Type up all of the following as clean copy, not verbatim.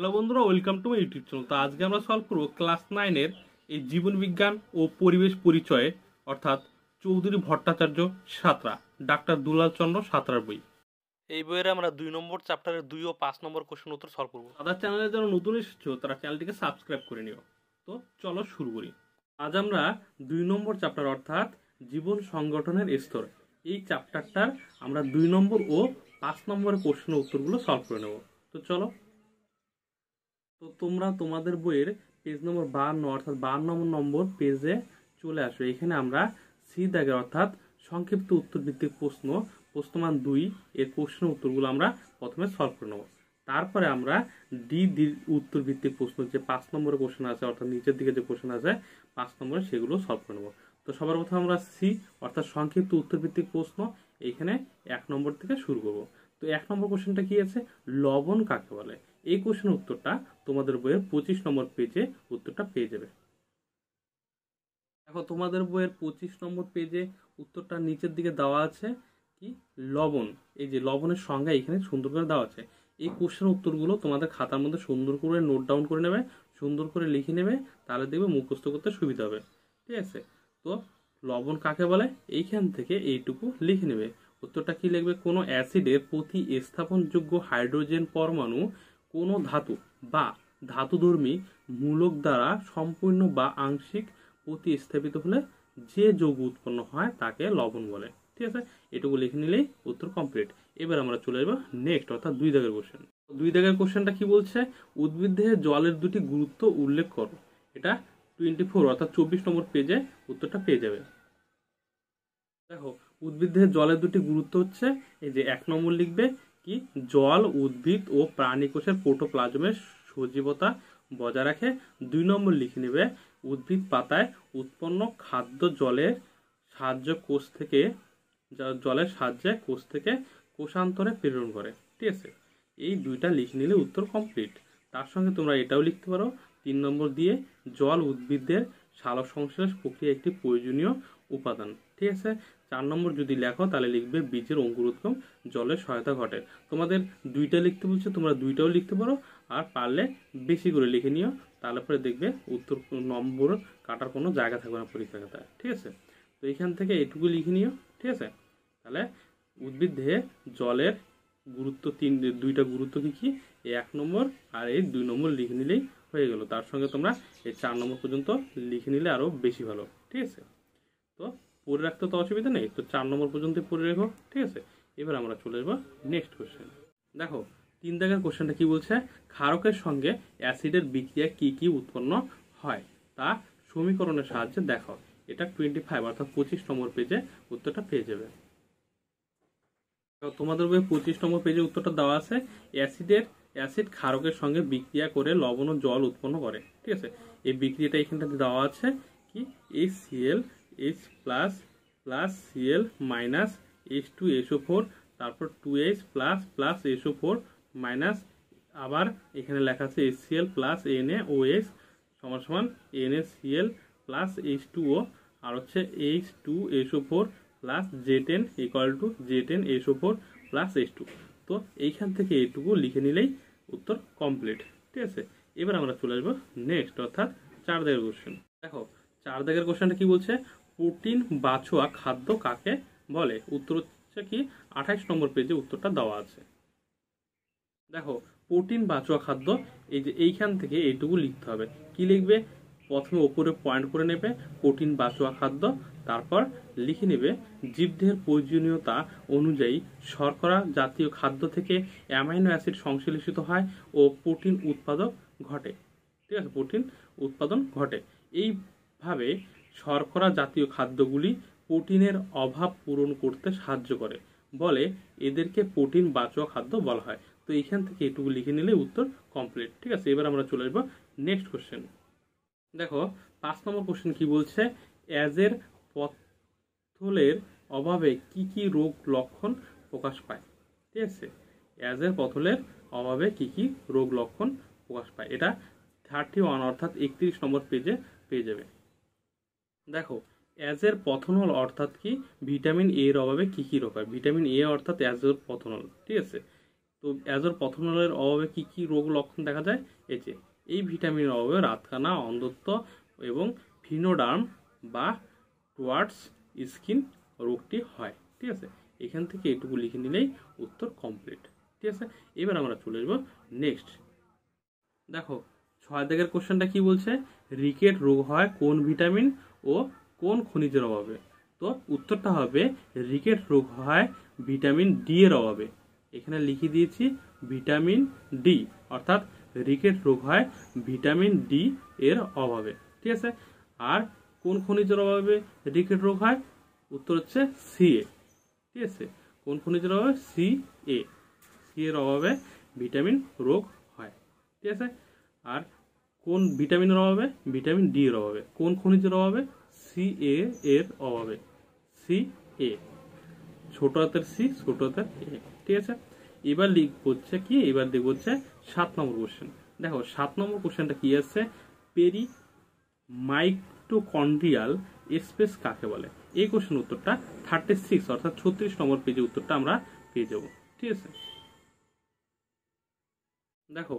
Hello বন্ধুরা, welcome to my YouTube channel. তো আজকে আমরা সলভ করবো ক্লাস 9-এর এই জীবন বিজ্ঞান ও পরিবেশ পরিচয়ে, অর্থাৎ চৌধুরী ভট্টাচার্য সাঁতরা, ডাক্তার দুলাল চন্দ্র সাঁতরার বই। এই বইয়ের আমরা 2 নম্বর চ্যাপ্টারের 2 ও 5 নম্বর কোশ্চেন উত্তর সলভ করবো। তাদের চ্যানেলে যারা নতুন এসেছো তারা চ্যানেলটিকে সাবস্ক্রাইব করে নিও। তো চলো শুরু করি। আজ আমরা 2 নম্বর চ্যাপ্টার অর্থাৎ জীবন সংগঠনের স্তর, এই চ্যাপ্টারটার আমরা 2 নম্বর ও 5 নম্বরের কোশ্চেনের উত্তরগুলো সলভ করে নেব। তো চলো। তো তোমরা তোমাদের বইয়ের পেজ নম্বর 52 অর্থাৎ 52 নম্বর পেজে চলে আসো। এখানে আমরা সি দাগের অর্থাৎ সংক্ষিপ্ত উত্তর ভিত্তিক প্রশ্ন, প্রশ্নমান 2 এর কোশ্চেনের উত্তরগুলো আমরা প্রথমে সলভ করে নেব। তারপরে আমরা ডি উত্তর ভিত্তিক প্রশ্ন, যে 5 নম্বরের কোশ্চেন আছে অর্থাৎ নিচের দিকে যে কোশ্চেন আছে 5 নম্বরে, সেগুলো সলভ করে নেব। তো সবার প্রথমে আমরা সি অর্থাৎ সংক্ষিপ্ত উত্তর ভিত্তিক প্রশ্ন, এইখানে 1 নম্বর থেকে শুরু করব। তো 1 নম্বর কোশ্চেনটা কি আছে, লবণ কাকে বলে? এই কোশ্চেনের উত্তরটা তোমাদের বইয়ের 25 নম্বর পেজে উত্তরটা পেয়ে যাবে। দেখো তোমাদের বইয়ের 25 নম্বর পেজে উত্তরটা নিচের দিকে দেওয়া আছে কি, লবণ। এই যে লবণের সংজ্ঞা এখানে সুন্দর করে দেওয়া আছে। এই কোশ্চেনের উত্তরগুলো তোমাদের খাতার মধ্যে সুন্দর করে নোট ডাউন করে নেবে, সুন্দর করে লিখে নেবে, তাহলে দেখবে মুখস্থ করতে সুবিধা হবে। ঠিক আছে? তো লবণ কাকে বলে এইখান থেকে এইটুকু লিখে নেবে। উত্তরটা কি লিখবে, কোনো অ্যাসিডের প্রতি স্থাপনযোগ্য হাইড্রোজেন পরমাণু কোনো ধাতু বা ধাতুধর্মী মূলক দ্বারা সম্পূর্ণ বা আংশিক প্রতিস্থাপিত হলে যে যৌগ উৎপন্ন হয় তাকে লবণ বলে। ঠিক আছে, এটুকু লিখে নিলেই উত্তর কমপ্লিট। এবার আমরা চলে যাবো নেক্সট অর্থাৎ 2 দাগের কোশ্চেন। 2 দাগের কোশ্চেনটা কি বলছে, উদ্ভিদদেহে জলের দুটি গুরুত্ব উল্লেখ করো। এটা 24 অর্থাৎ 24 নম্বর পেজে উত্তরটা পেয়ে যাবে। দেখো উদ্ভিদদেহে জলের দুটি গুরুত্ব হচ্ছে, এই যে 1 নম্বর লিখবে কি, জল উদ্ভিদ ও প্রাণী কোষের প্রোটোপ্লাজমের সজীবতা বজায় রাখে। 2 নম্বর লিখে নেবে, উদ্ভিদ পাতায় উৎপন্ন খাদ্য জলের সাহায্যে কোষ থেকে কোষান্তরে প্রেরণ করে। ঠিক আছে, এই 2টা লিখে নিলে উত্তর কমপ্লিট। তার সঙ্গে তোমরা এটাও লিখতে পারো 3 নম্বর দিয়ে, জল উদ্ভিদের সালোক সংশ্লেষ প্রক্রিয়া একটি প্রয়োজনীয় উপাদান। ঠিক আছে, 4 নম্বর যদি লেখো তাহলে লিখবে বীজের অঙ্কুরোদ্গম জলের সহায়তা ঘটে। তোমাদের 2টা লিখতে বলছে, তোমরা 2টাও লিখতে পারো, আর পারলে বেশি করে লিখে নিও, তাহলে পরে দেখবে উত্তর নম্বর কাটার কোনো জায়গা থাকবে না পরীক্ষা খাতায়। ঠিক আছে, তো এখান থেকে এটুকু লিখে নিও। ঠিক আছে, তাহলে উদ্ভিদ দেহে জলের গুরুত্ব 2টা গুরুত্ব কি কি, এই 1 নম্বর আর এই 2 নম্বর লিখে নিলেই হয়ে গেল। তার সঙ্গে তোমরা এই 4 নম্বর পর্যন্ত লিখে নিলে আরো বেশি ভালো। ঠিক আছে, তো পড়ে রাখতে তো অসুবিধা নেই, তো 4 নম্বর পর্যন্ত পড়ে রেখো। ঠিক আছে, এবার আমরা চলে যাবো নেক্সট কোশ্চেন। দেখো 3 দাগের কোশ্চেনটা কি বলছে, ক্ষারকের সঙ্গে অ্যাসিডের বিক্রিয়া কি কি উৎপন্ন হয় তা সমীকরণের সাহায্যে দেখো। এটা 25 অর্থাৎ 25 নম্বর পেজে উত্তরটা পেয়ে যাবে। তোমাদের বই 25 নম্বর পেজে উত্তরটা দেওয়া আছে, অ্যাসিড ক্ষারকের সঙ্গে বিক্রিয়া করে লবণ ও জল উৎপন্ন করে। ঠিক আছে, এই বিক্রিয়াটা এখানটাতে দেওয়া আছে কি, HCl H plus plus Cl minus H2SO4, তারপর 2H plus plus SO4 minus, আবার এখানে লেখা আছে HCl প্লাস NaOH সমান সমান NaCl প্লাস H2O, আর হচ্ছে H2SO4 plus Z10 equal to Z10SO4 plus H2। তো এইখান থেকে এইটুকু লিখে নিলেই উত্তর কমপ্লিট। ঠিক আছে, এবার আমরা চলে আসবো নেক্সট অর্থাৎ 4 দাগের কোশ্চেন। দেখো 4 দাগের কোশ্চেনটা কি বলছে, প্রোটিন বাছোয়া খাদ্য কাকে বলে? উত্তর হচ্ছে কি, 28 নম্বর পেজে উত্তরটা দেওয়া আছে। দেখো প্রোটিন বাছোয়া খাদ্য, এই যে এইখান থেকে এইটুকু লিখতে হবে। কি লিখবে, প্রথমে ওপরে পয়েন্ট করে নেবে প্রোটিন বাছোয়া খাদ্য, তারপর লিখে নেবে জীবদেহের প্রয়োজনীয়তা অনুযায়ী শর্করা জাতীয় খাদ্য থেকে অ্যামাইনো অ্যাসিড সংশ্লেষিত হয় ও প্রোটিন উৎপাদন ঘটে। ঠিক আছে, প্রোটিন উৎপাদন ঘটে। এইভাবে শর্করা জাতীয় খাদ্যগুলি প্রোটিনের অভাব পূরণ করতে সাহায্য করে বলে এদেরকে প্রোটিন বাছোয়া খাদ্য বলা হয়। তো এইখান থেকে এটুকু লিখে নিলে উত্তর কমপ্লিট। ঠিক আছে, এবার আমরা চলে আসবো নেক্সট কোশ্চেন। দেখো 5 নম্বর কোশ্চেন কি বলছে, অ্যাজের পথলের অভাবে কি কি রোগ লক্ষণ প্রকাশ পায়? ঠিক আছে, অ্যাজের পথলের অভাবে কি কি রোগ লক্ষণ প্রকাশ পায়, এটা 31 অর্থাৎ 31 নম্বর পেজে পেয়ে যাবে। দেখো অ্যাজের পথনল অর্থাৎ কি, ভিটামিন এ এর অভাবে কি কি রোগ হয়? ভিটামিন এ অর্থাৎ অ্যাজের পথনল। ঠিক আছে, তো অ্যাজোর প্রথম নলের অভাবে কি কি রোগ লক্ষণ দেখা যায়? এই যে এই ভিটামিনের অভাবে রাতকানা, অন্ধত্ব এবং ফিনোডার্ম বা টুয়ার্ডস স্কিন রোগটি হয়। ঠিক আছে, এখান থেকে এটুকু লিখে নিলেই উত্তর কমপ্লিট। ঠিক আছে, এবার আমরা চলে আসবো নেক্সট। দেখো 6 দাগের কোশ্চেনটা কি বলছে? রিকেট রোগ হয় কোন ভিটামিন ও কোন খনিজের অভাবে? তো উত্তরটা হবে রিকেট রোগ হয় ভিটামিন ডি এর অভাবে। এখানে লিখে দিয়েছি ভিটামিন ডি, অর্থাৎ রিকেট রোগ হয় ভিটামিন ডি এর অভাবে। ঠিক আছে, আর কোন খনিজের অভাবে রিকেট রোগ হয়? উত্তর হচ্ছে সিএ। ঠিক আছে, কোন খনিজের অভাবে? সিএ। সি এর অভাবে ভিটামিন রোগ হয়। ঠিক আছে, আর কোন ভিটামিনের অভাবে? ভিটামিন ডি এর অভাবে। কোন খনিজের অভাবে? সি এর অভাবে। সি এ, ছোট হাতের সি, ছোট হাতের এ। ঠিক আছে, এবার হচ্ছে কি, এবার দেখবো হচ্ছে 7 নম্বর কোশ্চেন। দেখো 7 নম্বর কোশ্চেনটা কি আছে? পেরি মাইটোকন্ড্রিয়াল স্পেস কাকে বলে? এই কোশ্চেন উত্তরটা 36 অর্থাৎ 36 নম্বর পেজে উত্তরটা আমরা পেয়ে যাব। ঠিক আছে, দেখো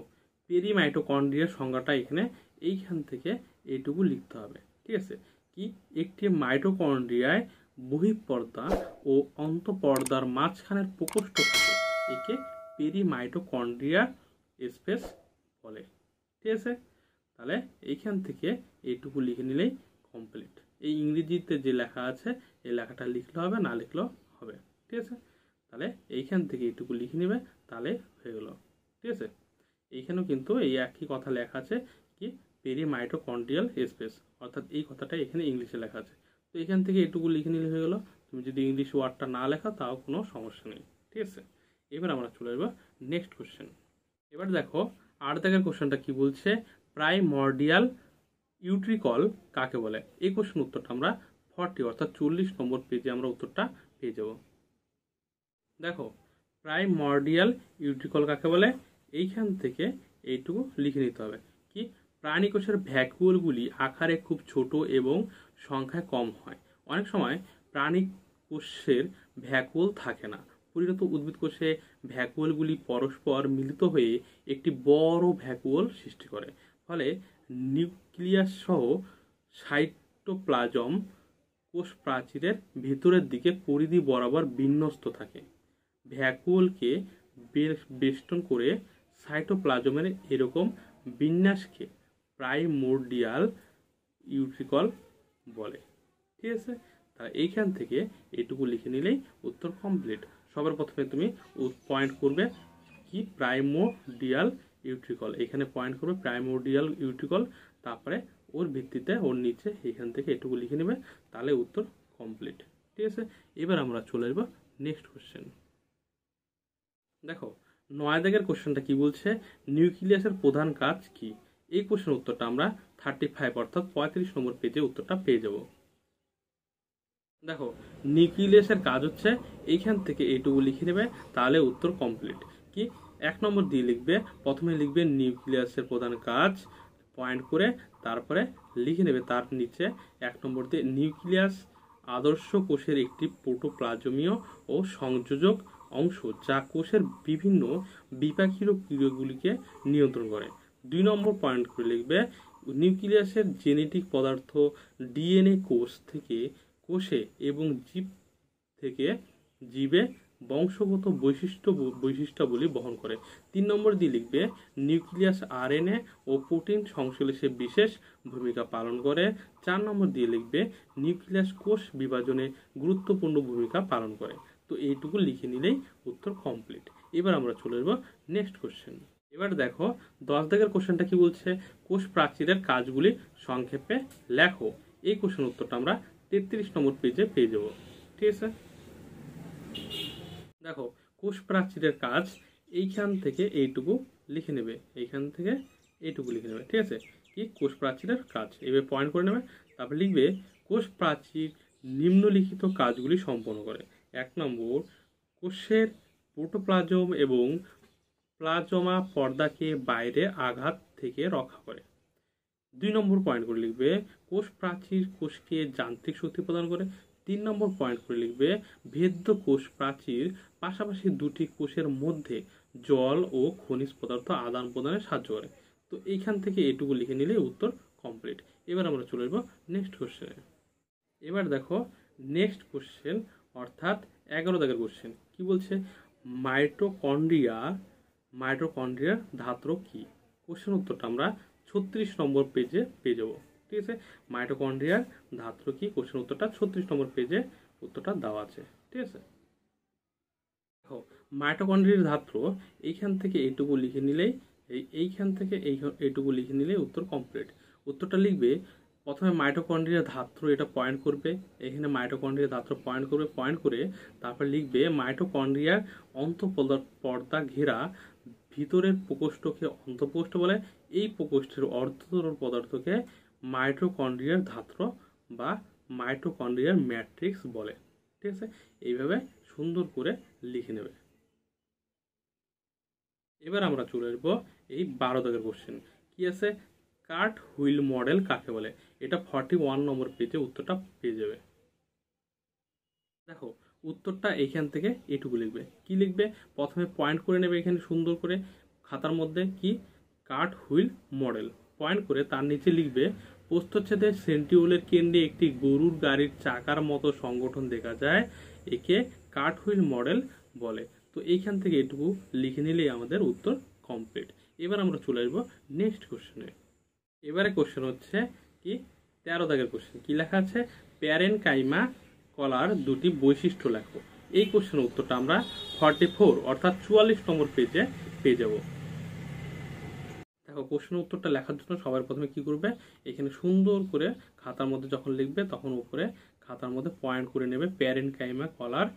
পেরিমাইটোকন্ড্রিয়ার সংজ্ঞাটা এখানে এইখান থেকে এইটুকু লিখতে হবে। ঠিক আছে, কি একটি মাইটোকন্ড্রিয়ায় বহিঃপর্দা ও অন্তঃপর্দার মাঝখানের প্রকোষ্ঠ থাকে, একে পেরিমাইটোকন্ড্রিয়ার স্পেস বলে। ঠিক আছে, তাহলে এইখান থেকে এইটুকু লিখে নিলেই কমপ্লিট। এই ইংরেজিতে যে লেখা আছে এই লেখাটা লিখলে হবে, না লিখলেও হবে। ঠিক আছে, তাহলে এইখান থেকে এইটুকু লিখে নেবে, তাহলে হয়ে গেল। ঠিক আছে, এইখানেও কিন্তু এই একই কথা লেখা আছে, কি পেরিমাইটোকন্ড্রিয়াল স্পেস, অর্থাৎ এই কথাটা এখানে ইংলিশে লেখা আছে। তো এখান থেকে এটুকু লিখে নিলে হয়ে গেল। তুমি যদি ইংলিশ ওয়ার্ডটা না লেখা তাও কোনো সমস্যা নেই। ঠিক আছে, এবার আমরা চলে যাবো নেক্সট কোশ্চেন। এবার দেখো 8 দাগের কোশ্চেনটা কি বলছে? প্রাইমর্ডিয়াল ইউট্রিকল কাকে বলে? এই কোশ্চেন উত্তরটা আমরা 40 অর্থাৎ 40 নম্বর পেজে আমরা উত্তরটা পেয়ে যাব। দেখো প্রাইমর্ডিয়াল ইউট্রিকল কাকে বলে? এইখান থেকে এইটুকু লিখে নিতে হবে, কি প্রাণী কোষের ভ্যাকুয়ালগুলি আকারে খুব ছোট এবং সংখ্যায় কম হয়। অনেক সময় প্রাণী কোষের ভ্যাকুয়াল থাকে না। পরিণত উদ্ভিদ কোষে ভ্যাকুয়ালগুলি পরস্পর মিলিত হয়ে একটি বড় ভ্যাকুয়াল সৃষ্টি করে। ফলে নিউক্লিয়াস সহ সাইটোপ্লাজম কোষ প্রাচীরের ভেতরের দিকে পরিধি বরাবর বিন্যস্ত থাকে। ভ্যাকুয়ালকে বেষ্টন করে সাইটোপ্লাজমের এরকম বিন্যাসকে প্রাইমোর্ডিয়াল ইউট্রিকল বলে। ঠিক আছে, তাহলে এইখান থেকে এইটুকু লিখে নিলেই উত্তর কমপ্লিট। সবার প্রথমে তুমি পয়েন্ট করবে কি প্রাইমোর্ডিয়াল ইউট্রিকল, এখানে পয়েন্ট করবে প্রাইমোর্ডিয়াল ইউট্রিকল, তারপরে ওর ভিত্তিতে ওর নিচে এখান থেকে এটুকু লিখে নেবে, তাহলে উত্তর কমপ্লিট। ঠিক আছে, এবার আমরা চলে আসবো নেক্সট কোশ্চেন। দেখো 9 দাগের কোশ্চেনটা কি বলছে? নিউক্লিয়াসের প্রধান কাজ কি? এই কোশ্চেন উত্তরটা আমরা 35 অর্থাৎ 35 নম্বর পেজে উত্তরটা পেয়ে যাব। দেখো নিউক্লিয়াসের কাজ হচ্ছে, এইখান থেকে এইটুকু লিখে নেবে, তাহলে উত্তর কমপ্লিট। কি 1 নম্বর দিয়ে লিখবে, প্রথমে লিখবে নিউক্লিয়াসের প্রধান কাজ, পয়েন্ট করে তারপরে লিখে নেবে তার নিচে 1 নম্বর দিয়ে নিউক্লিয়াস আদর্শ কোষের একটি প্রোটোপ্লাজমীয় ও সংযোজক অংশ, যা কোষের বিভিন্ন বিপাকীয় ক্রিয়াগুলিকে নিয়ন্ত্রণ করে। 2 নম্বর পয়েন্ট করে লিখবে নিউক্লিয়াসের জেনেটিক পদার্থ ডিএনএ কোষ থেকে কোষে এবং জীব থেকে জীবে বংশগত বৈশিষ্ট্যাবলী বহন করে। 3 নম্বর দিয়ে লিখবে নিউক্লিয়াস আরএনএ ও প্রোটিন সংশ্লেষে বিশেষ ভূমিকা পালন করে। 4 নম্বর দিয়ে লিখবে নিউক্লিয়াস কোষ বিভাজনে গুরুত্বপূর্ণ ভূমিকা পালন করে। তো এইটুকু লিখে নিলেই উত্তর কমপ্লিট। এবার আমরা চলে যাব নেক্সট কোশ্চেন। এবার দেখো 10 দাগের কোশ্চেনটা কি বলছে? কোষ প্রাচীরের কাজগুলি সংক্ষেপে লেখো। এই কোশ্চেন উত্তরটা আমরা 33 নম্বর পেজে পেয়ে যাব। ঠিক আছে, দেখো কোষ প্রাচীরের কাজ এইখান থেকে এইটুকু লিখে নেবে, এইখান থেকে এইটুকু লিখে নেবে। ঠিক আছে, কি কোষ প্রাচীরের কাজ এভাবে পয়েন্ট করে নেবে, তারপর লিখবে কোষ প্রাচীর নিম্নলিখিত কাজগুলি সম্পন্ন করে। 1 নম্বর কোষের প্রোটোপ্লাজম এবং প্লাজমা পর্দাকে বাইরে আঘাত থেকে রক্ষা করে। 2 নম্বর পয়েন্ট করে লিখবে কোষ প্রাচীর কোষকে যান্ত্রিক শক্তি প্রদান করে। 3 নম্বর পয়েন্ট করে লিখবে ভেদ্য কোষ প্রাচীর পাশাপাশি দুটি কোষের মধ্যে জল ও খনিজ পদার্থ আদান প্রদানে সাহায্য করে। তো এইখান থেকে এটুকু লিখে নিলে উত্তর কমপ্লিট। এবার আমরা চলে আসবো নেক্সট কোশ্চেনে। এবার দেখো নেক্সট কোশ্চেন, অর্থাৎ 11 দাগের কোশ্চেন কি বলছে, মাইটোকন্ড্রিয়ার ধাত্র কি? কোশ্চেন উত্তরটা আমরা 36 নম্বর পেজে পেয়ে যাবো। ঠিক আছে, মাইটোকন্ড্রিয়ার ধাত্র কি, কোশ্চেন উত্তরটা 36 নম্বর পেজে উত্তরটা দেওয়া আছে। ঠিক আছে, দেখো মাইটোকন্ড্রিয়ার ধাত্র এইখান থেকে এইটুকু লিখে নিলেই, এইখান থেকে এইটুকু লিখে নিলেই উত্তর কমপ্লিট। উত্তরটা লিখবে প্রথমে মাইটোকন্ড্রিয়ার ধাত্র, এটা পয়েন্ট করবে, এখানে মাইটোকন্ড্রিয়ার ধাত্র পয়েন্ট করবে, পয়েন্ট করে তারপর লিখবে মাইটোকন্ড্রিয়ার অন্তঃপর্দা ঘেরা ভিতরের প্রকোষ্ঠকে অন্তঃপ্রকোষ্ঠ বলে, এই প্রকোষ্ঠের অর্ধতরল পদার্থকে মাইটোকন্ড্রিয়ার ধাত্র বা মাইটোকন্ড্রিয়ার ম্যাট্রিক্স বলে। ঠিক আছে, এইভাবে সুন্দর করে লিখে নেবে। এবার আমরা চলে আসবো এই 12 দাগের কোশ্চেন কি আছে, কার্ট হুইল মডেল কাকে বলে? এটা 41 নম্বর পেজে উত্তরটা পেয়ে যাবে। দেখো উত্তরটা এইখান থেকে এটুকু লিখবে, কি লিখবে, প্রথমে পয়েন্ট করে নেবে এখানে সুন্দর করে খাতার মধ্যে, কি কার্ট হুইল মডেল, পয়েন্ট করে তার নিচে লিখবে প্রস্থচ্ছেদের সেন্টিওলের কেন্দ্রে একটি গরুর গাড়ির চাকার মতো সংগঠন দেখা যায়, একে কার্ট হুইল মডেল বলে। তো এইখান থেকে এটুকু লিখে নিলেই আমাদের উত্তর কমপ্লিট। এবার আমরা চলে আসবো নেক্সট কোশ্চেনে। এবারে কোশ্চেন হচ্ছে কি 13 দাগের কোশ্চেন, কি লেখা আছে, প্যারেনকাইমা কলার দুটি বৈশিষ্ট্য লেখো। এই কোশ্চেনের উত্তরটা আমরা 44 অর্থাৎ 44 নম্বর পেজে পেয়ে যাব। দেখো কোশ্চেনের উত্তরটা লেখার জন্য সবার প্রথমে কি করবে, এখানে সুন্দর করে খাতার মধ্যে যখন লিখবে তখন উপরে খাতার মধ্যে পয়েন্ট করে নেবে প্যারেনকাইমা কলার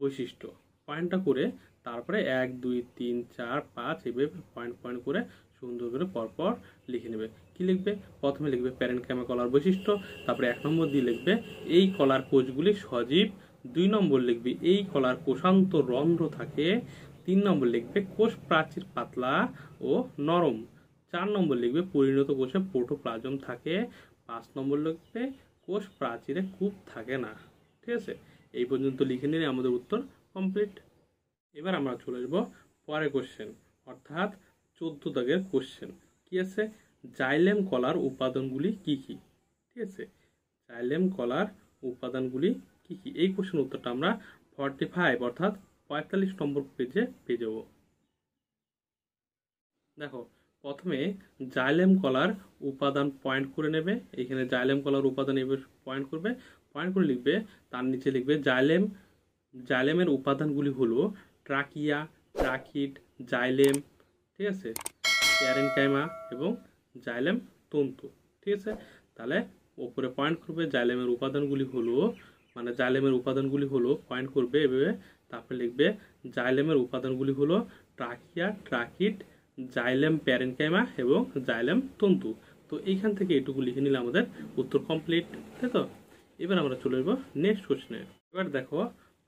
বৈশিষ্ট্য, পয়েন্টটা করে তারপরে 1 2 3 4 5 এভাবে পয়েন্ট পয়েন্ট করে সুন্দর করে পরপর লিখে নেবে। কি লিখবে, প্রথমে লিখবে প্যারেনকাইমা কলার বৈশিষ্ট্য, তারপরে 1 নম্বর দিয়ে লিখবে এই কলার কোষগুলি সজীব, 2 নম্বর লিখবে এই কলার কোষান্ত রন্ধ্র থাকে, 3 নম্বর লিখবে কোষ প্রাচীর পাতলা ও নরম, 4 নম্বর লিখবে পরিণত কোষে প্রোটোপ্লাজম থাকে, 5 নম্বর লিখবে কোষ প্রাচীরে কূপ থাকে না। ঠিক আছে, এই পর্যন্ত লিখে নিলে আমাদের উত্তর কমপ্লিট। এবার আমরা চলে আসবো পরের কোশ্চেন, অর্থাৎ 14 দাগের কোশ্চেন কি আছে, জাইলেম কলার উপাদানগুলি কি কি? ঠিক আছে, জাইলেম কলার উপাদানগুলি কি কি, এই কোশ্চেন উত্তরটা আমরা 45 অর্থাৎ 45 নম্বর পেজে পেয়ে যাব। দেখো প্রথমে জাইলেম কলার উপাদান পয়েন্ট করে নেবে, এখানে জাইলেম কলার উপাদান এবার পয়েন্ট করবে, পয়েন্ট করে লিখবে, তার নিচে লিখবে জাইলেমের উপাদানগুলি হলো ট্রাকিয়া, ট্রাকিড, জাইলেম, ঠিক আছে, প্যারেনকাইমা এবং জাইলেম তন্তু। ঠিক আছে, তাহলে ওপরে পয়েন্ট করবে জাইলেমের উপাদানগুলি হলো, মানে জাইলেমের উপাদানগুলি হলো পয়েন্ট করবে এভাবে, তারপরে লিখবে জাইলেমের উপাদানগুলি হলো ট্রাকিয়া, ট্রাকিড, জাইলেম প্যারেনকাইমা এবং জাইলেম তন্তু। তো এইখান থেকে এটুকু লিখে নিলে আমাদের উত্তর কমপ্লিট, তাই তো। এবার আমরা চলে যাবো নেক্সট কোশ্চেনে। এবার দেখো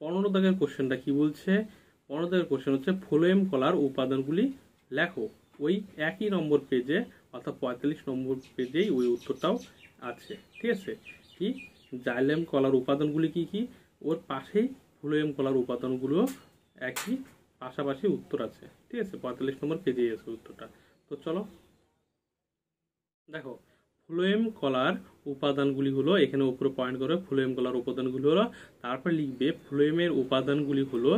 15 দাগের কোশ্চেনটা কি বলছে, 15 দাগের কোশ্চেন হচ্ছে ফ্লোয়েম কলার উপাদানগুলি লেখো। ওই একই নম্বর পেজে অর্থাৎ 45 নম্বর পেজেই ওই উত্তরটাও আছে। ঠিক আছে, কি জাইলেম কলার উপাদানগুলি কি কি, ওর পাশেই ফ্লোয়েম কলার উপাদানগুলো একই পাশাপাশি উত্তর আছে। ঠিক আছে, 45 নম্বর পেজেই আছে উত্তরটা। তো চলো দেখো ফ্লোয়েম কলার উপাদানগুলি হলো, এখানে উপরে পয়েন্ট করে ফ্লোয়েম কলার উপাদানগুলি হলো, তারপর লিখবে ফ্লোয়েমের উপাদানগুলি হলো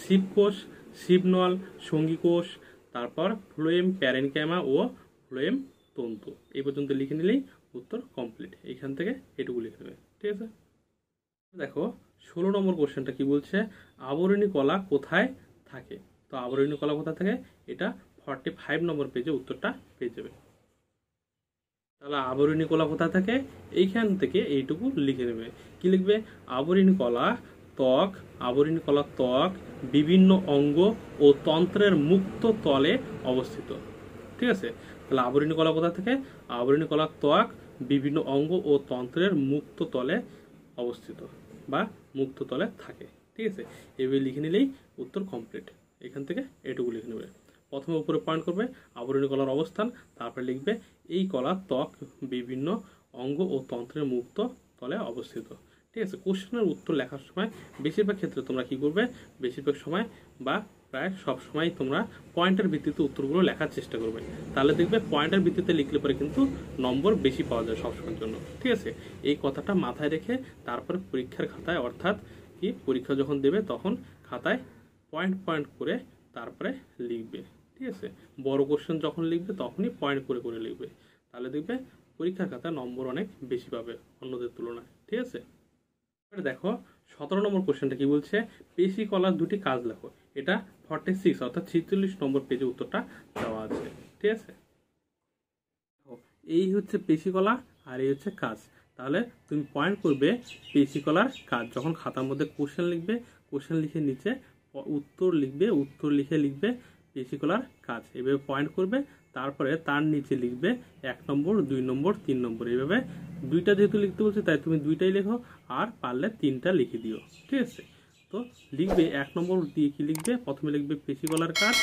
শিবকোষ, শিবনল, সঙ্গীকোষ, তারপর ফ্লোয়েম প্যারেনকাইমা ও ফ্লোয়েম তন্তু। এই পর্যন্ত লিখে নিলেই উত্তর কমপ্লিট। এখান থেকে এটুকু লিখে নেবে। ঠিক আছে, দেখো 16 নম্বর কোশ্চেনটা কি বলছে, আবরণী কলা কোথায় থাকে? তো আবরণী কলা কোথায় থাকে, এটা 45 নম্বর পেজে উত্তরটা পেয়ে যাবে। তাহলে আবরণী কলা কোথায় থাকে, এইখান থেকে এইটুকু লিখে নেবে। কি লিখবে, আবরণী কলা ত্বক, আবরণী কলা ত্বক বিভিন্ন অঙ্গ ও তন্ত্রের মুক্ত তলে অবস্থিত। ঠিক আছে, তাহলে আবরণী কলা কোথায় থাকে, আবরণী কলা ত্বক বিভিন্ন অঙ্গ ও তন্ত্রের মুক্ত তলে অবস্থিত বা মুক্ত তলে থাকে। ঠিক আছে, এভাবে লিখে নিলেই উত্তর কমপ্লিট। এখান থেকে এটুকু লিখে নেবে। প্রথমে উপরে পয়েন্ট করবে আবরণী কলার অবস্থান, তারপরে লিখবে এই কলা ত্বক বিভিন্ন অঙ্গ ও তন্ত্রের মুক্ত তলে অবস্থিত। ঠিক আছে, কোশ্চেনের উত্তর লেখার সময় বেশিরভাগ ক্ষেত্রে তোমরা কি করবে, বেশিরভাগ সময় বা প্রায় সবসময় তোমরা পয়েন্টের ভিত্তিতে উত্তরগুলো লেখার চেষ্টা করবে, তাহলে দেখবে পয়েন্টের ভিত্তিতে লিখলে পরে কিন্তু নম্বর বেশি পাওয়া যায় সবসময়ের জন্য। ঠিক আছে, এই কথাটা মাথায় রেখে তারপরে পরীক্ষার খাতায়, অর্থাৎ কি পরীক্ষা যখন দেবে তখন খাতায় পয়েন্ট পয়েন্ট করে তারপরে লিখবে। ঠিক আছে, বড় কোশ্চেন যখন লিখবে তখনই পয়েন্ট করে করে লিখবে, তাহলে দেখবে পরীক্ষার খাতায় নম্বর অনেক বেশি পাবে অন্যদের তুলনায়। ঠিক আছে, এবার দেখো 17 নম্বর কোশ্চেনটা কি বলছে, পেশি কলার দুটি কাজ লেখো। এটা 46 অর্থাৎ 46 নম্বর পেজে উত্তরটা দেওয়া আছে। ঠিক আছে, এই হচ্ছে পেশি কলা আর এই হচ্ছে কাজ। তাহলে তুমি পয়েন্ট করবে পেশি কলার কাজ। যখন খাতার মধ্যে কোশ্চেন লিখবে, কোশ্চেন লিখে নিচে উত্তর লিখবে, উত্তর লিখে লিখবে পেশি কলার কাজ, এভাবে পয়েন্ট করবে। তারপরে তার নিচে লিখবে 1 নম্বর 2 নম্বর 3 নম্বর, এইভাবে দুইটা যেহেতু লিখতে বলছে তাই তুমি দুইটাই লেখো, আর পারলে 3টা লিখে দিও। ঠিক আছে, তো লিখবে 1 নম্বর দিয়ে কি লিখবে, প্রথমে লিখবে পেশি কলার কাজ,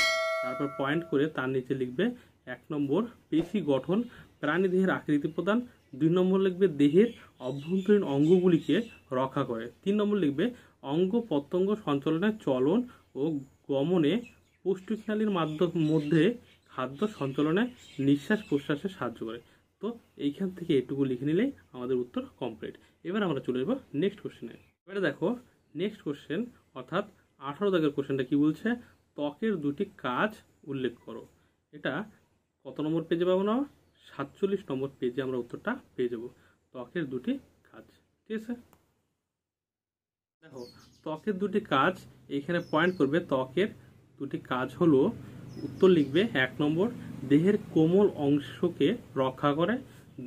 তারপর পয়েন্ট করে তার নিচে লিখবে 1 নম্বর পেশি গঠন প্রাণী দেহের আকৃতি প্রদান, 2 নম্বর লিখবে দেহের অভ্যন্তরীণ অঙ্গগুলিকে রক্ষা করে, 3 নম্বর লিখবে অঙ্গ প্রত্যঙ্গ সঞ্চালনের চলন ও গমনে পুষ্টিনালীর মধ্যে খাদ্য সঞ্চালনে নিঃশ্বাস প্রশ্বাসে সাহায্য করে। তো এইখান থেকে এটুকু লিখে নিলেই আমাদের উত্তর কমপ্লিট। এবার আমরা চলে যাবো নেক্সট কোশ্চেনে। এবারে দেখো নেক্সট কোশ্চেন অর্থাৎ 18 দাগের কোশ্চেনটা কি বলছে, ত্বকের দুটি কাজ উল্লেখ করো। এটা কত নম্বর পেজে পাবো না, 47 নম্বর পেজে আমরা উত্তরটা পেয়ে যাবো, ত্বকের দুটি কাজ। ঠিক আছে, দেখো ত্বকের দুটি কাজ, এখানে পয়েন্ট করবে ত্বকের দুটি কাজ হলো, উত্তর লিখবে 1 নম্বর দেহের কোমল অংশকে রক্ষা করে,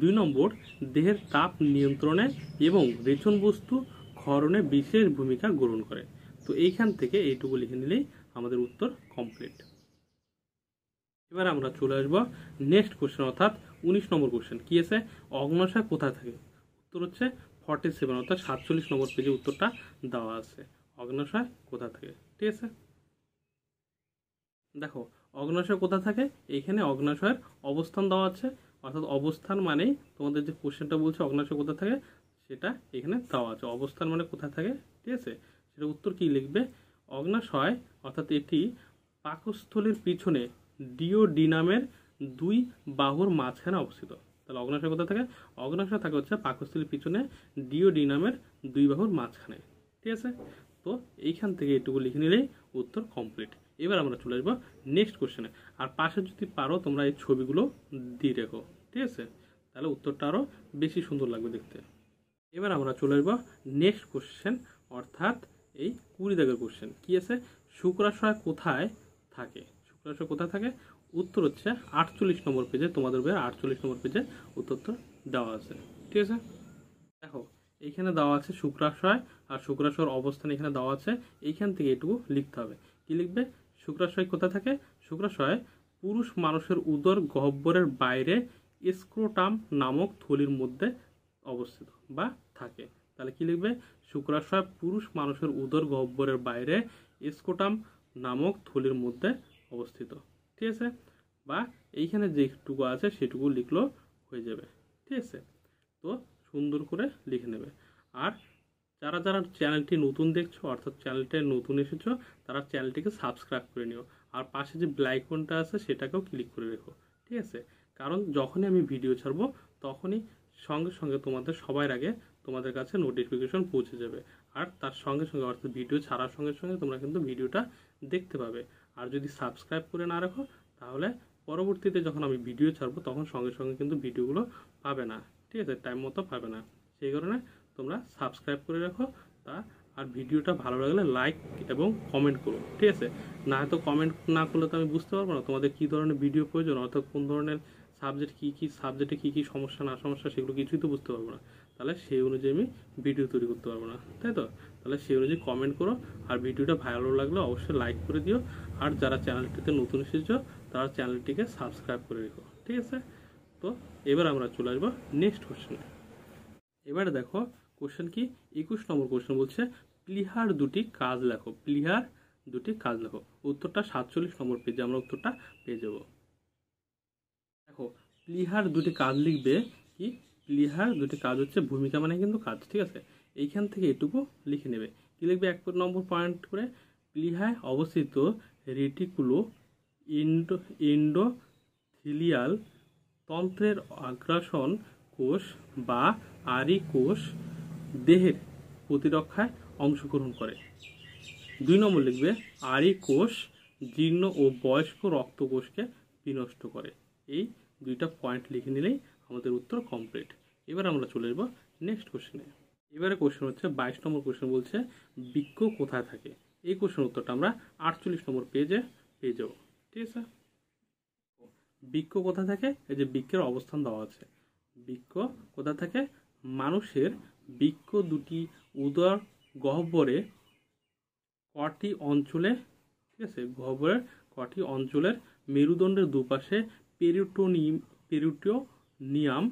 2 নম্বর দেহের তাপ নিয়ন্ত্রণে এবং রেচন বস্তু ক্ষরণে বিশেষ ভূমিকা গ্রহণ করে। তো এইখান থেকে এইটুকু লিখে নিলেই আমাদের উত্তর কমপ্লিট। এবার আমরা চলে আসবো নেক্সট কোশ্চেন অর্থাৎ 19 নম্বর কোশ্চেন। কি আছে, অগ্ন্যাশয় কোথায় থাকে? উত্তর হচ্ছে 47 অর্থাৎ 47 নম্বর পেজে উত্তরটা দেওয়া আছে, অগ্ন্যাশয় কোথা থাকে। ঠিক আছে, দেখো অগ্ন্যাশয় কোথা থাকে, এইখানে অগ্ন্যাশয়ের অবস্থান দেওয়া আছে, অর্থাৎ অবস্থান মানেই তোমাদের যে কোশ্চেনটা বলছে অগ্ন্যাশয় কোথা থাকে সেটা এখানে দেওয়া আছে, অবস্থান মানে কোথায় থাকে। ঠিক আছে, সেটা উত্তর কি লিখবে, অগ্ন্যাশয় অর্থাৎ এটি পাকস্থলীর পিছনে ডিওডিনামের 2 বাহুর মাঝখানে অবস্থিত। তাহলে অগ্ন্যাশয় কোথা থাকে, অগ্ন্যাশয় থাকে হচ্ছে পাকস্থলীর পিছনে ডিওডিনামের 2 বাহুর মাঝখানে। ঠিক আছে, তো এইখান থেকে এটুকু লিখে নিলেই উত্তর কমপ্লিট। এবার আমরা চলে আসবো নেক্সট কোশ্চেনে। আর পাশে যদি পারো তোমরা এই ছবিগুলো দিয়ে রেখো। ঠিক আছে, তাহলে উত্তরটা আরও বেশি সুন্দর লাগবে দেখতে। এবার আমরা চলে আসবো নেক্সট কোশ্চেন অর্থাৎ এই 20 দাগের কোশ্চেন। কি আছে, শুক্রাশয় কোথায় থাকে? শুক্রাশয় কোথায় থাকে, উত্তর হচ্ছে 48 নম্বর পেজে, তোমাদের বইয়ের 48 নম্বর পেজে উত্তরটা দেওয়া আছে। ঠিক আছে, দেখো এইখানে দেওয়া আছে শুক্রাশয়, আর শুক্রাশয়ের অবস্থান এখানে দেওয়া আছে, এইখান থেকে এটুকু লিখতে হবে। কি লিখবে, শুক্রাশয় কোথায় থাকে, শুক্রাশয় পুরুষ মানুষের উদর গহ্বরের বাইরে স্ক্রোটাম নামক থলির মধ্যে অবস্থিত বা থাকে। তাহলে কি লিখবে, শুক্রাশয় পুরুষ মানুষের উদর গহ্বরের বাইরে স্ক্রোটাম নামক থলির মধ্যে অবস্থিত। ঠিক আছে, বা এইখানে যেটুকু আছে সেটুকু লিখলেও হয়ে যাবে। ঠিক আছে, তো সুন্দর করে লিখে নেবে। আর যারা যারা চ্যানেলটি নতুন দেখছো অর্থাৎ চ্যানেলটায় নতুন এসেছো তারা চ্যানেলটিকে সাবস্ক্রাইব করে নিও, আর পাশে যে বেল আইকনটা আছে সেটাকেও ক্লিক করে রেখো। ঠিক আছে, কারণ যখনই আমি ভিডিও ছাড়বো তখনই সঙ্গে সঙ্গে তোমাদের সবার আগে তোমাদের কাছে নোটিফিকেশন পৌঁছে যাবে, আর তার সঙ্গে সঙ্গে অর্থাৎ ভিডিও ছাড়ার সঙ্গে সঙ্গে তোমরা কিন্তু ভিডিওটা দেখতে পাবে। আর যদি সাবস্ক্রাইব করে না রাখো তাহলে পরবর্তীতে যখন আমি ভিডিও ছাড়বো তখন সঙ্গে সঙ্গে কিন্তু ভিডিওগুলো পাবে না। ঠিক আছে, টাইম মতো পাবে না, সেই কারণে তোমরা সাবস্ক্রাইব করে রাখো। আর ভিডিওটা ভালো লাগলে লাইক এবং কমেন্ট করো। ঠিক আছে, না হয়তো কমেন্ট না করলে তো আমি বুঝতে পারবো না তোমাদের কী ধরনের ভিডিও প্রয়োজন, অর্থাৎ কোন ধরনের সাবজেক্ট কী সাবজেক্টে কী সমস্যা না সমস্যা সেগুলো কিছুই তো বুঝতে পারবো না, তাহলে সেই অনুযায়ী আমি ভিডিও তৈরি করতে পারবো না, তাই তো। তাহলে সেই অনুযায়ী কমেন্ট করো, আর ভিডিওটা ভালো লাগলে অবশ্যই লাইক করে দিও, আর যারা চ্যানেলটিতে নতুন এসেছো তারা চ্যানেলটিকে সাবস্ক্রাইব করে রেখো। ঠিক আছে, তো এবার আমরা চলে আসবো নেক্সট কোশ্চেনে। এবারে দেখো কোশ্চেন কি, 21 নম্বর কোশ্চেন বলছে প্লীহার দুটি কাজ লেখো। প্লীহার দুটি কাজ লেখো, উত্তরটা 47 নম্বর পেজে আমরা উত্তরটা পেয়ে যাব। দেখো প্লীহার দুটি কাজ লিখবে কি, প্লীহার দুটি কাজ হচ্ছে ভূমিকা মানে কিন্তু কাজ। ঠিক আছে, এইখান থেকে এটুকু লিখে নেবে। কি লিখবে, 1 নম্বর পয়েন্ট করে, প্লীহায় অবস্থিত রেটিকুলো এন্ডোথিলিয়াল তন্ত্রের আগ্রাসন কোষ বা আরি কোষ দেহের প্রতিরক্ষায় অংশগ্রহণ করে। 2 নম্বর লিখবে আরি কোষ জীর্ণ ও বয়স্ক রক্তকোষকে বিনষ্ট করে। এই 2টা পয়েন্ট লিখে নিলেই আমাদের উত্তর কমপ্লিট। এবার আমরা চলে যাব নেক্সট কোশ্চেনে। এবারে কোশ্চেন হচ্ছে 22 নম্বর কোশ্চেন বলছে বৃক্ক কোথায় থাকে। এই কোশ্চেন উত্তরটা আমরা 48 নম্বর পেজে পেয়ে যাব। ঠিক আছে, বৃক্ক কোথায় থাকে? এই যে বৃক্কের অবস্থান দেওয়া আছে। বৃক্ক কোথায় থাকে? মানুষের বৃক্ক দুটি উদর গহ্বরে কটি অঞ্চলে, ঠিক আছে, গহ্বরের কটি অঞ্চলের মেরুদণ্ডের দুপাশে পেরিটোনিয়াম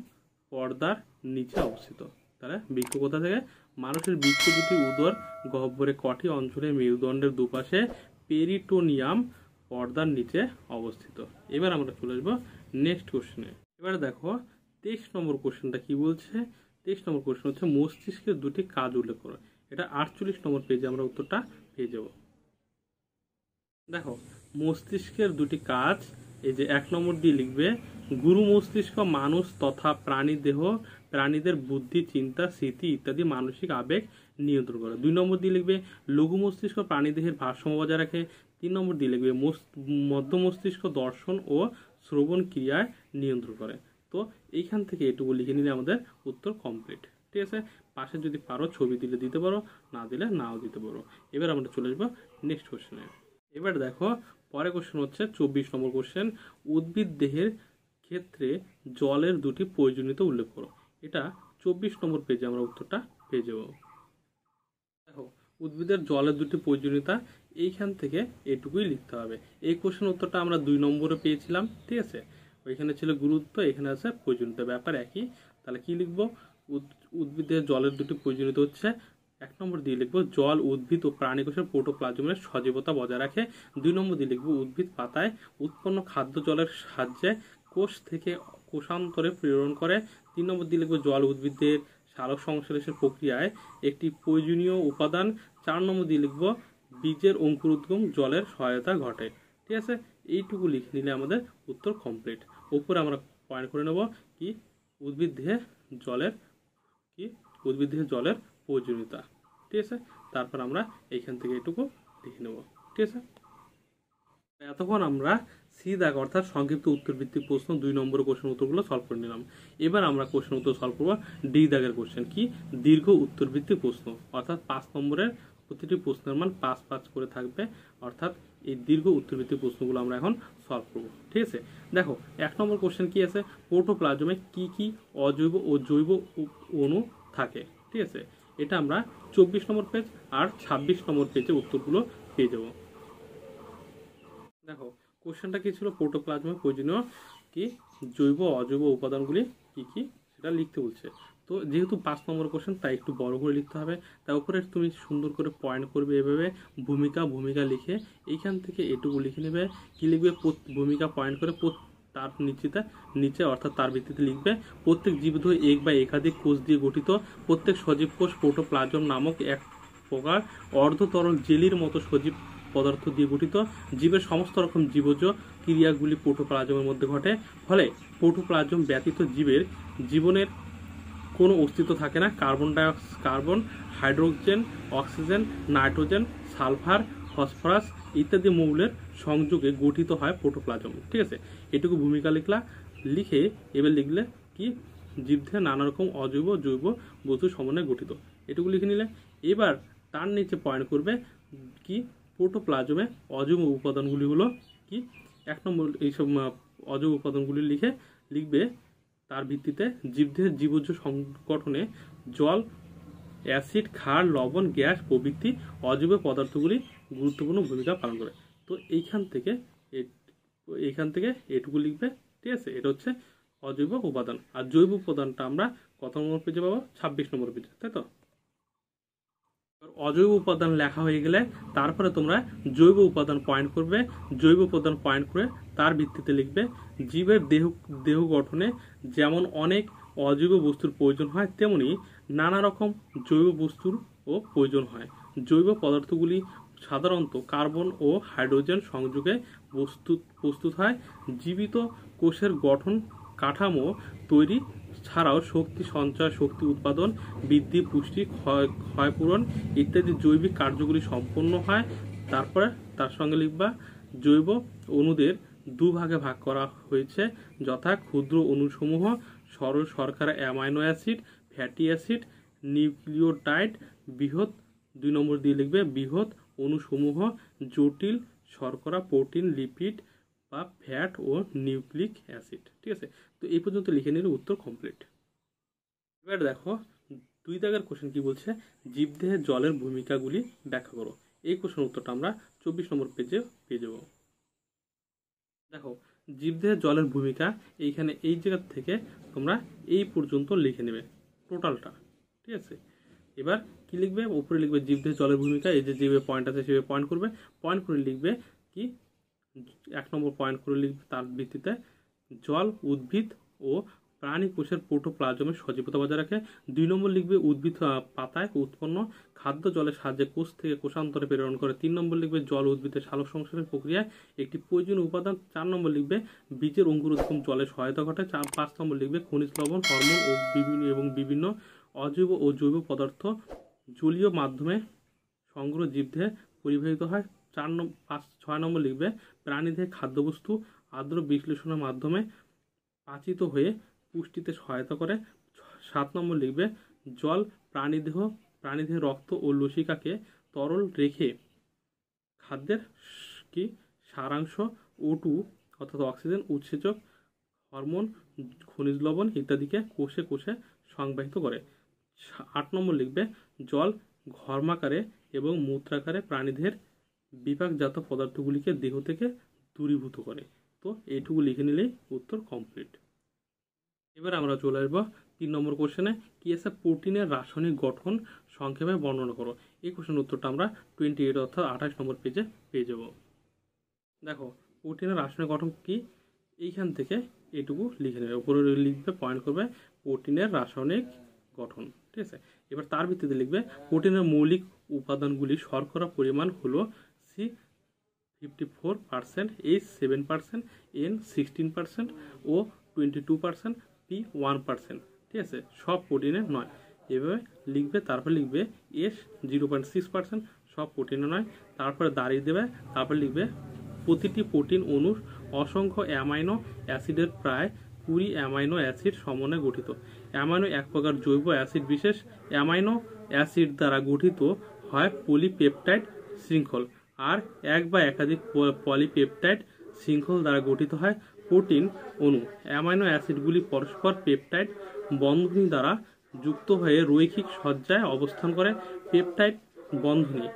পর্দার নিচে অবস্থিত। তাহলে বৃক্ক কোথা থেকে? মানুষের বৃক্ক দুটি উদর গহ্বরে কটি অঞ্চলে মেরুদণ্ডের দুপাশে পেরিটোনিয়াম পর্দার নিচে অবস্থিত। এবার আমরা চলে আসবো নেক্সট কোশ্চেনে। এবারে দেখো 23 নম্বর কোশ্চেনটা কি বলছে। 23 নম্বর কোশ্চেন হচ্ছে মস্তিষ্কের দুটি কাজ উল্লেখ করো। এটা 48 নম্বর পেজে আমরা উত্তরটা পেয়ে যাব। দেখো মস্তিষ্কের দুটি কাজ, এই যে 1 নম্বর দিয়ে লিখবে গুরু মস্তিষ্ক মানুষ তথা প্রাণীদের বুদ্ধি, চিন্তা, স্মৃতি ইত্যাদি মানসিক আবেগ নিয়ন্ত্রণ করে। 2 নম্বর দিয়ে লিখবে লঘু মস্তিষ্ক প্রাণীদেহের ভারসাম্য বজায় রাখে। 3 নম্বর দিয়ে লিখবে মধ্য মস্তিষ্ক দর্শন ও শ্রবণ ক্রিয়ায় নিয়ন্ত্রণ করে। তো এইখান থেকে এটুকু লিখে নিলে আমাদের উত্তর কমপ্লিট। ঠিক আছে, পাশে যদি পারো ছবি দিলে দিতে পারো, না দিলে নাও দিতে পারো। এবার আমরা চলে আসবো নেক্সট কোশ্চেনে। এবার দেখো পরে কোশ্চেন হচ্ছে 24 নম্বর কোশ্চেন উদ্ভিদ দেহের ক্ষেত্রে জলের দুটি প্রয়োজনীয়তা উল্লেখ করো। এটা 24 নম্বর পেজে আমরা উত্তরটা পেয়ে যাব। দেখো উদ্ভিদের জলের দুটি প্রয়োজনীয়তা, এইখান থেকে এটুকুই লিখতে হবে। এই কোশ্চেন উত্তরটা আমরা 2 নম্বরে পেয়েছিলাম। ঠিক আছে, ওইখানে ছিল গুরুত্ব, এখানে আছে প্রয়োজনীয়তা, ব্যাপার একই। তাহলে কি লিখবো? উদ্ভিদের জলের দুটি প্রয়োজনীয়তা হচ্ছে 1 নম্বর দিয়ে লিখবো জল উদ্ভিদ ও প্রাণী কোষের প্রোটোপ্লাজমের সজীবতা বজায় রাখে। 2 নম্বর দিয়ে লিখবো উদ্ভিদ পাতায় উৎপন্ন খাদ্য জলের সাহায্যে কোষ থেকে কোষান্তরে প্রেরণ করে। 3 নম্বর দিয়ে লিখবো জল উদ্ভিদের সালোক সংশ্লেষের প্রক্রিয়ায় একটি প্রয়োজনীয় উপাদান। 4 নম্বর দিয়ে লিখবো বীজের অঙ্কুরোদ্গম জলের সহায়তা ঘটে। ঠিক আছে, এইটুকু লিখে নিলে আমাদের উত্তর কমপ্লিট। উপরে আমরা পয়েন্ট করে নেব কি উদ্ভিদ দেহে জলের প্রয়োজনীয়তা। ঠিক আছে, তারপর আমরা এইখান থেকে এটুকু লিখে নেব। ঠিক আছে, এতক্ষণ আমরা সি দাগ অর্থাৎ সংক্ষিপ্ত উত্তর ভিত্তিক প্রশ্ন 2 নম্বর কোশ্চেন উত্তরগুলো সলভ করে নিলাম। এবার আমরা কোশ্চেন উত্তর সলভ করবো ডি দাগের কোশ্চেন কি দীর্ঘ উত্তর ভিত্তিক প্রশ্ন, অর্থাৎ 5 নম্বরের প্রতিটি প্রশ্নের মান 5 করে থাকবে। অর্থাৎ এই দীর্ঘ উত্তর ভিত্তিক প্রশ্নগুলো আমরা এখন সলভ করবো। ঠিক আছে, দেখো 1 নম্বর কোশ্চেন কি আছে, প্রোটোপ্লাজমে কি কি অজৈব ও জৈব অণু থাকে। ঠিক আছে, এটা আমরা 24 নম্বর পেজ আর 26 নম্বর পেজে উত্তরগুলো পেয়ে যাব। দেখো কোশ্চেনটা কি ছিল, প্রোটোপ্লাজমে প্রয়োজনীয় কি জৈব অজৈব উপাদানগুলি কি কি সেটা লিখতে বলছে। তো যেহেতু 5 নম্বর কোশ্চেন তাই একটু বড় করে লিখতে হবে। তার উপরে তুমি সুন্দর করে পয়েন্ট করবে এভাবে ভূমিকা লিখে এইখান থেকে এটুকু লিখে নেবে। কি লিখবে? ভূমিকা পয়েন্ট করে তার নিচে অর্থাৎ তার ভিত্তিতে লিখবে প্রত্যেক জীবদেহ এক বা একাধিক কোষ দিয়ে গঠিত। প্রত্যেক সজীব কোষ প্রোটোপ্লাজম নামক এক প্রকার অর্ধতরল জেলির মতো সজীব পদার্থ দিয়ে গঠিত। জীবের সমস্ত রকম জীবজ ক্রিয়াগুলি প্রোটোপ্লাজমের মধ্যে ঘটে। ফলে প্রোটোপ্লাজম ব্যতীত জীবের জীবনের কোনো অস্তিত্ব থাকে না। Carbon, hydrogen, oxygen, nitrogen, sulphur, phosphorus ইত্যাদি মৌলের সংযোগে গঠিত হয় প্রোটোপ্লাজম। ঠিক আছে, এটুকু ভূমিকা লিখে এবার লিখলে কি জীবদেহে নানা রকম অজৈব জৈব বস্তু সমন্বয়ে গঠিত, এটুকু লিখে নিলে। এবার তার নিচে পয়েন্ট করবে কি প্রোটোপ্লাজমে অজৈব উপাদানগুলি হলো কি 1 নম্বর এইসব অজৈব উপাদানগুলি লিখবে তার ভিত্তিতে জীবদেহের জীবজ সংগঠনে জল, অ্যাসিড, ক্ষার, লবণ, গ্যাস প্রভৃতি অজৈব পদার্থগুলি গুরুত্বপূর্ণ ভূমিকা পালন করে। তো এইখান থেকে এটুকু লিখবে। ঠিক আছে, এটা হচ্ছে অজৈব উপাদান। আর জৈব উপাদানটা আমরা কত নম্বর পেজে পাবো? 26 নম্বর পেজে, তাই তো। অজৈব উপাদান লেখা হয়ে গেলে তারপরে তোমরা জৈব উপাদান পয়েন্ট করবে। জৈব উপাদান পয়েন্ট করে তার ভিত্তিতে লিখবে জীবের দেহ গঠনে যেমন অনেক অজৈব বস্তুর প্রয়োজন হয় তেমনি নানা রকম জৈব বস্তুরও প্রয়োজন হয়। জৈব পদার্থগুলি সাধারণত কার্বন ও হাইড্রোজেন সংযোগে প্রস্তুত হয়। জীবিত কোষের গঠন কাঠামো তৈরি ছাড়াও শক্তি সঞ্চয়, শক্তি উৎপাদন, বৃদ্ধি, পুষ্টি, ক্ষয়পূরণ ইত্যাদি জৈবিক কার্যগুলি সম্পন্ন হয়। তারপরে তার সঙ্গে লিখবা জৈব অণুদের দুভাগে ভাগ করা হয়েছে, যথা ক্ষুদ্র অণুসমূহ, সরল শর্করা, amino acid, fatty acid, nucleotide. বৃহৎ 2 নম্বর দিয়ে লিখবে বৃহৎ অণুসমূহ, জটিল শর্করা, প্রোটিন, লিপিড বা ফ্যাট ও নিউক্লিক অ্যাসিড। ঠিক আছে, তো এই পর্যন্ত লিখে নিলে উত্তর কমপ্লিট। এবার দেখো 2 দাগের কোশ্চেন কি বলছে, জীবদেহে জলের ভূমিকাগুলি ব্যাখ্যা করো। এই কোশ্চেনের উত্তরটা আমরা 24 নম্বর পেজে পেয়ে যাব। দেখো জীবদেহে জলের ভূমিকা এইখানে এই জায়গা থেকে তোমরা এই পর্যন্ত লিখে নেবে টোটালটা। ঠিক আছে, এবার কি লিখবে, উপরে লিখবে জীবদেহে জলের ভূমিকা, এই যে যেভাবে পয়েন্ট আছে সেভাবে পয়েন্ট করবে, পয়েন্ট করে লিখবে কি 1 নম্বর পয়েন্ট করে লিখবে তার ভিত্তিতে জল উদ্ভিদ ও প্রাণী কোষের প্রোটোপ্লাজমের সজীবতা বজায় রাখে। 2 নম্বর লিখবে উদ্ভিদ পাতায় উৎপন্ন খাদ্য জলের সাহায্যে কোষ থেকে কোষান্তরে প্রেরণ করে। 3 নম্বর লিখবে জল উদ্ভিদের সালোক সংশ্লেষণ প্রক্রিয়ায় একটি প্রয়োজনীয় উপাদান। 4 নম্বর লিখবে বীজের অঙ্কুরোদ্গম জলে সহায়তা ঘটে। 5 নম্বর লিখবে খনিজ লবণ, হরমোন ও বিভিন্ন অজৈব ও জৈব পদার্থ জলীয় মাধ্যমে সংগ্রহ জীবদেহে পরিবাহিত হয়। 6 নম্বর লিখবে প্রাণীদেহে খাদ্যবস্তু আর্দ্র বিশ্লেষণের মাধ্যমে পাচিত হয়ে পুষ্টিতে সহায়তা করে। 7 নম্বর লিখবে জল প্রাণীদেহে রক্ত ও লসিকাকে তরল রেখে খাদ্যের কি সারাংশ O2 অর্থাৎ অক্সিজেন, উৎসেচক, হরমোন, খনিজ লবণ ইত্যাদিকে কোষে কোষে সংবাহিত করে। 8 নম্বর লিখবে জল ঘর্মাকারে এবং মূত্রাকারে প্রাণীদের বিপাকজাত পদার্থগুলিকে দেহ থেকে দূরীভূত করে। তো এইটুকু লিখে নিলেই উত্তর কমপ্লিট। এবার আমরা চলে আসবো 3 নম্বর কোশ্চেনে, কি আছে প্রোটিনের রাসায়নিক গঠন সংক্ষেপে বর্ণনা করো। এই কোশ্চেনের উত্তরটা আমরা 28 অর্থাৎ 28 নম্বর পেজে পেয়ে যাব। দেখো প্রোটিনের রাসায়নিক গঠন কি, এইখান থেকে এইটুকু লিখে নেবে, উপরে লিখবে পয়েন্ট করবে প্রোটিনের রাসায়নিক গঠন। ঠিক আছে, এবার তার ভিত্তিতে লিখবে প্রোটিনের মৌলিক উপাদানগুলি শর্করা পরিমাণ হলো C 54%, H 7%, N 16% ও 22%, P 1%। ঠিক আছে, সব প্রোটিনে নয়। এভাবে লিখবে, তারপর লিখবে S 0.6%, সব প্রোটিনে নয়। তারপরে দাঁড়িয়ে দেবে, তারপর লিখবে প্রতিটি প্রোটিন অণুর অসংখ্য অ্যামাইনো অ্যাসিডের প্রায় 20 অ্যামাইনো অ্যাসিড সমন্বয়ে গঠিত। অ্যামাইনো এক প্রকার জৈব অ্যাসিড বিশেষ অ্যামাইনো অ্যাসিড দ্বারা গঠিত হয় পলিপেপটাইড শৃঙ্খল, আর এক বা একাধিক পলিপেপটাইড শৃঙ্খল দ্বারা গঠিত হয় প্রোটিন অণু। অ্যামাইনো অ্যাসিডগুলি পরস্পর পেপটাইড বন্ধনী দ্বারা যুক্ত হয়ে রৈখিক সজ্জায় অবস্থান করে। পেপটাইড বন্ধনী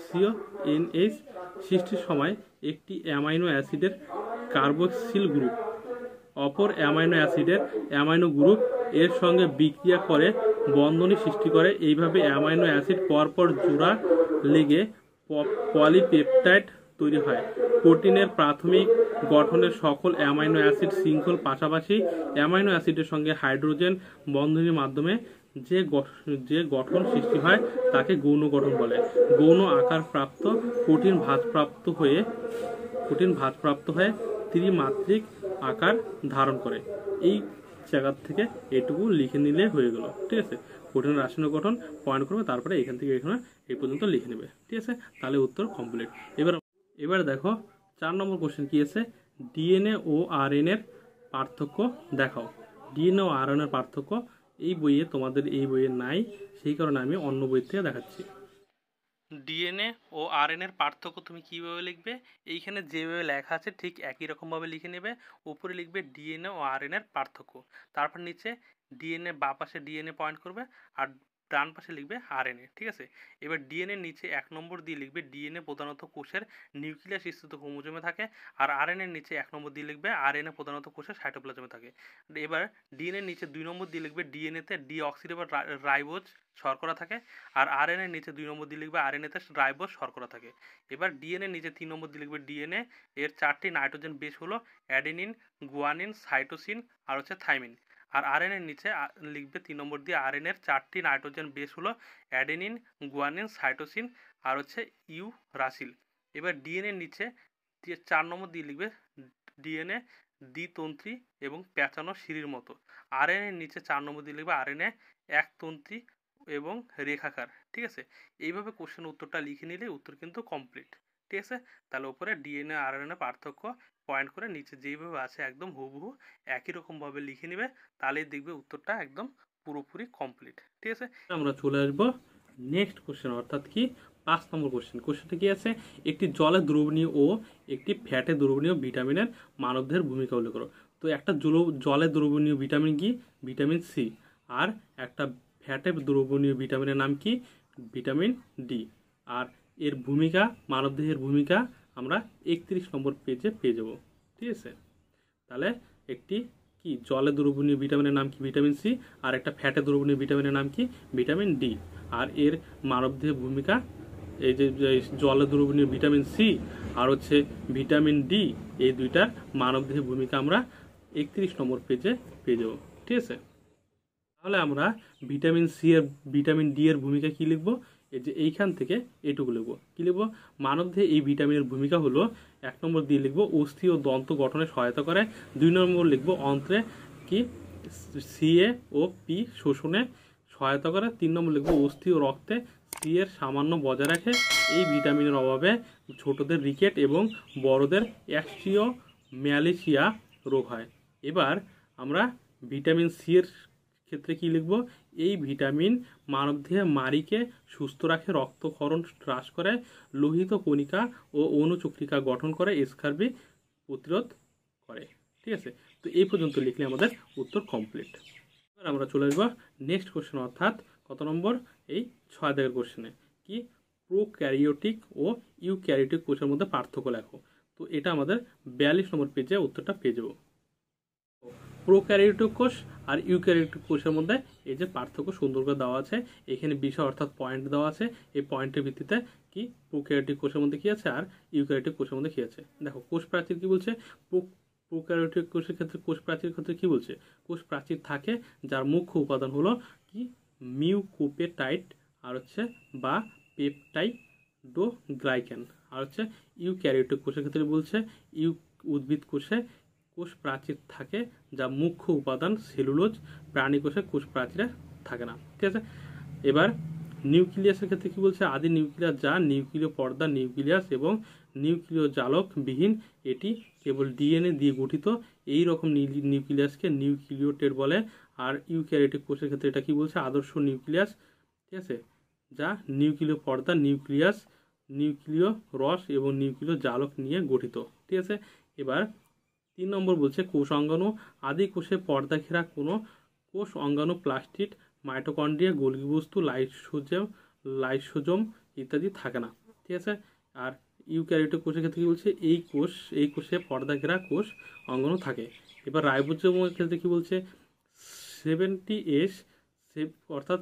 CONH সৃষ্টির সময় একটি অ্যামাইনো অ্যাসিডের কার্বক্সিল গ্রুপ অপর অ্যামাইনো অ্যাসিডের অ্যামাইনো গ্রুপ এর সঙ্গে বিক্রিয়া করে বন্ধনী সৃষ্টি করে। এইভাবে অ্যামাইনো অ্যাসিড পরপর জোড়া লেগে পলিপেপটাইড তৈরি হয়। প্রোটিনের প্রাথমিক গঠনের সকল অ্যামাইনো অ্যাসিড শৃঙ্খল পাশাপাশি অ্যামাইনো অ্যাসিডের সঙ্গে হাইড্রোজেন বন্ধনীর মাধ্যমে যে গঠন সৃষ্টি হয় তাকে গৌণ গঠন বলে। গৌণ আকার প্রাপ্ত প্রোটিন ভাঁজপ্রাপ্ত হয়ে ত্রিমাত্রিক আকার ধারণ করে। এই জায়গা থেকে এটুকু লিখে নিলে হয়ে গেল। ঠিক আছে, প্রোটিনের রাসায়নিক গঠন পয়েন্ট করবে, তারপরে এখান থেকে এখানে এই পর্যন্ত লিখে নেবে। ঠিক আছে, তাহলে উত্তর কমপ্লিট। এবার দেখো 4 নম্বর কোশ্চেন কি আছে, ডিএনএ ও আরএনএ এর পার্থক্য দেখাও। ডিএনএ ও আরএনএ এর পার্থক্য এই বইয়ে, তোমাদের এই বইয়ে নাই, সেই কারণে আমি অন্য বই থেকে দেখাচ্ছি। ডিএনএ ও আরএনএ এর পার্থক্য তুমি কিভাবে লিখবে, এইখানে যেভাবে লেখা আছে ঠিক একই রকমভাবে লিখে নেবে। উপরে লিখবে ডিএনএ ও আরএনএ এর পার্থক্য, তারপর নিচে ডিএনএ বা পাশে ডিএনএ পয়েন্ট করবে আর ডান পাশে লিখবে আরএনএ। ঠিক আছে, এবার ডিএনএ নিচে 1 নম্বর দিয়ে লিখবে ডিএনএ প্রধানত কোষের নিউক্লিয়াস স্থিত ক্রোমোজোমে থাকে, আর আরএনএ নিচে 1 নম্বর দিয়ে লিখবে আরএনএ প্রধানত কোষের সাইটোপ্লাজমে থাকে। এবার ডিএনএ নিচে 2 নম্বর দিয়ে লিখবে ডিএনএতে ডিঅক্সিরিবোজ রাইবোজ শর্করা থাকে, আর আরএনএ নিচে 2 নম্বর দিয়ে লিখবে আরএনএতে রাইবোজ শর্করা থাকে। এবার ডিএনএ নিচে 3 নম্বর দিয়ে লিখবে ডিএনএ এর 4টি নাইট্রোজেন বেস হলো অ্যাডেনিন, গুয়ানিন, সাইটোসিন আর হচ্ছে থাইমিন। আর আরএনএর নিচে লিখবে 3 নম্বর দিয়ে আরএনএর 4টি নাইট্রোজেন বেস হলো অ্যাডেনিন, গুয়ানিন, সাইটোসিন আর হচ্ছে ইউরাসিল। এবার ডিএনএর নিচে 4 নম্বর দিয়ে লিখবে ডিএনএ দ্বিতন্ত্রী এবং পেঁচানো সিঁড়ির মতো। আরএনএর নিচে 4 নম্বর দিয়ে লিখবে আরএনএ একতন্ত্রী এবং রেখাকার। ঠিক আছে, এইভাবে কোশ্চেন উত্তরটা লিখে নিলে উত্তর কিন্তু কমপ্লিট। ঠিক আছে, তাহলে উপরে ডিএনএ আরএনএ পার্থক্য পয়েন্ট করে নিচে যেইভাবে আছে একদম হুবহু একই রকমভাবে লিখে নিবে, তাহলেই দেখবে উত্তরটা একদম পুরোপুরি কমপ্লিট। ঠিক আছে, আমরা চলে আসবো নেক্সট কোশ্চেন, অর্থাৎ কি 5 নম্বর কোশ্চেন। কোশ্চেনটা কি আছে, একটি জলে দ্রবণীয় ও একটি ফ্যাটে দ্রবণীয় ভিটামিনের মানবদেহের ভূমিকা উল্লেখ করো। তো একটা জলে দ্রবণীয় ভিটামিন কি, ভিটামিন সি, আর একটা ফ্যাটে দ্রবণীয় ভিটামিনের নাম কি, ভিটামিন ডি। আর এর ভূমিকা, মানবদেহের ভূমিকা আমরা 31 নম্বর পেজে পেয়ে যাব। ঠিক আছে, তাহলে একটি কি জলে দ্রবণীয় ভিটামিনের নাম কি, ভিটামিন সি, আর একটা ফ্যাটে দ্রবণীয় ভিটামিনের নাম কি, ভিটামিন ডি। আর এর মানবদেহের ভূমিকা, এই যে জলে দ্রবণীয় ভিটামিন সি আর হচ্ছে ভিটামিন ডি, এই দুইটার মানবদেহের ভূমিকা আমরা 31 নম্বর পেজে পেয়ে যাব। ঠিক আছে, তাহলে আমরা ভিটামিন সি এর, ভিটামিন ডি এর ভূমিকা কি লিখবো, এই যে এইখান থেকে এটুকু লিখবো। কি লিখবো, মানবদেহে এই ভিটামিনের ভূমিকা হলো 1 নম্বর দিয়ে লিখবো অস্থি ও দন্ত গঠনে সহায়তা করে। 2 নম্বর লিখবো অন্ত্রে কি সিএ ও পি শোষণে সহায়তা করে। 3 নম্বর লিখবো অস্থি ও রক্তে সি এর সামান্য বজায় রাখে। এই ভিটামিনের অভাবে ছোটদের রিকেট এবং বড়দের অ্যাস্ট্রিওম্যালেশিয়া রোগ হয়। এবার আমরা ভিটামিন সি এর ক্ষেত্রে কি লিখব, এই ভিটামিন মানবদেহে মাড়িকে সুস্থ রাখে, রক্তক্ষরণ হ্রাস করে, লোহিত কণিকা ও অণুচক্রিকা গঠন করে, স্কারবি প্রতিরোধ করে। ঠিক আছে, তো এই পর্যন্ত লিখলে আমাদের উত্তর কমপ্লিট। এবার আমরা চলে আসবো নেক্সট কোশ্চেন, অর্থাৎ কত নম্বর, এই 6 দাগের কোশ্চেনে, কি প্রোক্যারিওটিক ও ইউক্যারিওটিক কোষের মধ্যে পার্থক্য লেখো। তো এটা আমাদের 42 নম্বর পেজে উত্তরটা পেয়ে যাবো। প্রোক্যারিওটিক কোষ আর ইউক্যারিওটিক কোষের মধ্যে এই যে পার্থক্য সুন্দর করে দেওয়া আছে, এখানে বিষয় অর্থাৎ পয়েন্ট দেওয়া আছে। এই পয়েন্টের ভিত্তিতে কি প্রোক্যারিওটিক কোষের মধ্যে কি আছে আর ইউক্যারিওটিক কোষের মধ্যে কি আছে। দেখো কোষ প্রাচীর কি বলছে, প্রোক্যারিওটিক কোষের ক্ষেত্রে কোষ প্রাচীর ক্ষেত্রে কি বলছে, কোষ প্রাচীর থাকে যার মুখ্য উপাদান হলো কি মিউকোপেটাইড আর হচ্ছে বা পেপটাইডোগ্লাইকেন। আর হচ্ছে ইউক্যারিওটিক কোষের ক্ষেত্রে বলছে উদ্ভিদ কোষে কোষ প্রাচীর থাকে যা মুখ্য উপাদান সেলুলোজ, প্রাণী কোষে কোষ প্রাচীরে থাকে না। ঠিক আছে, এবার নিউক্লিয়াসের ক্ষেত্রে কি বলছে, আদি নিউক্লিয়াস যা নিউক্লিয় পর্দা নিউক্লিয়াস এবং নিউক্লিয় জালক বিহীন, এটি কেবল ডিএনএ দিয়ে গঠিত। এই রকম নিউক্লিয়াসকে নিউক্লিওটেড বলে। আর ইউক্যারিওটিক কোষের ক্ষেত্রে এটা কি বলছে, আদর্শ নিউক্লিয়াস। ঠিক আছে, যা নিউক্লিয় পর্দা নিউক্লিয়াস, নিউক্লিয় রস এবং নিউক্লিয় জালক নিয়ে গঠিত। ঠিক আছে, এবার 3 নম্বর বলছে কোষ অঙ্গাণু, আদি কোষে পর্দা ঘেরা কোনো কোষ অঙ্গাণু প্লাস্টিড, মাইটোকন্ড্রিয়া, গোলগি বস্তু, লাইসোজোম ইত্যাদি থাকে না। ঠিক আছে, আর ইউক্যারিওটিক কোষের ক্ষেত্রে কি বলছে, এই কোষে পর্দা ঘেরা কোষ অঙ্গাণু থাকে। এবার রাইবোজোমের ক্ষেত্রে কি বলছে, 70S অর্থাৎ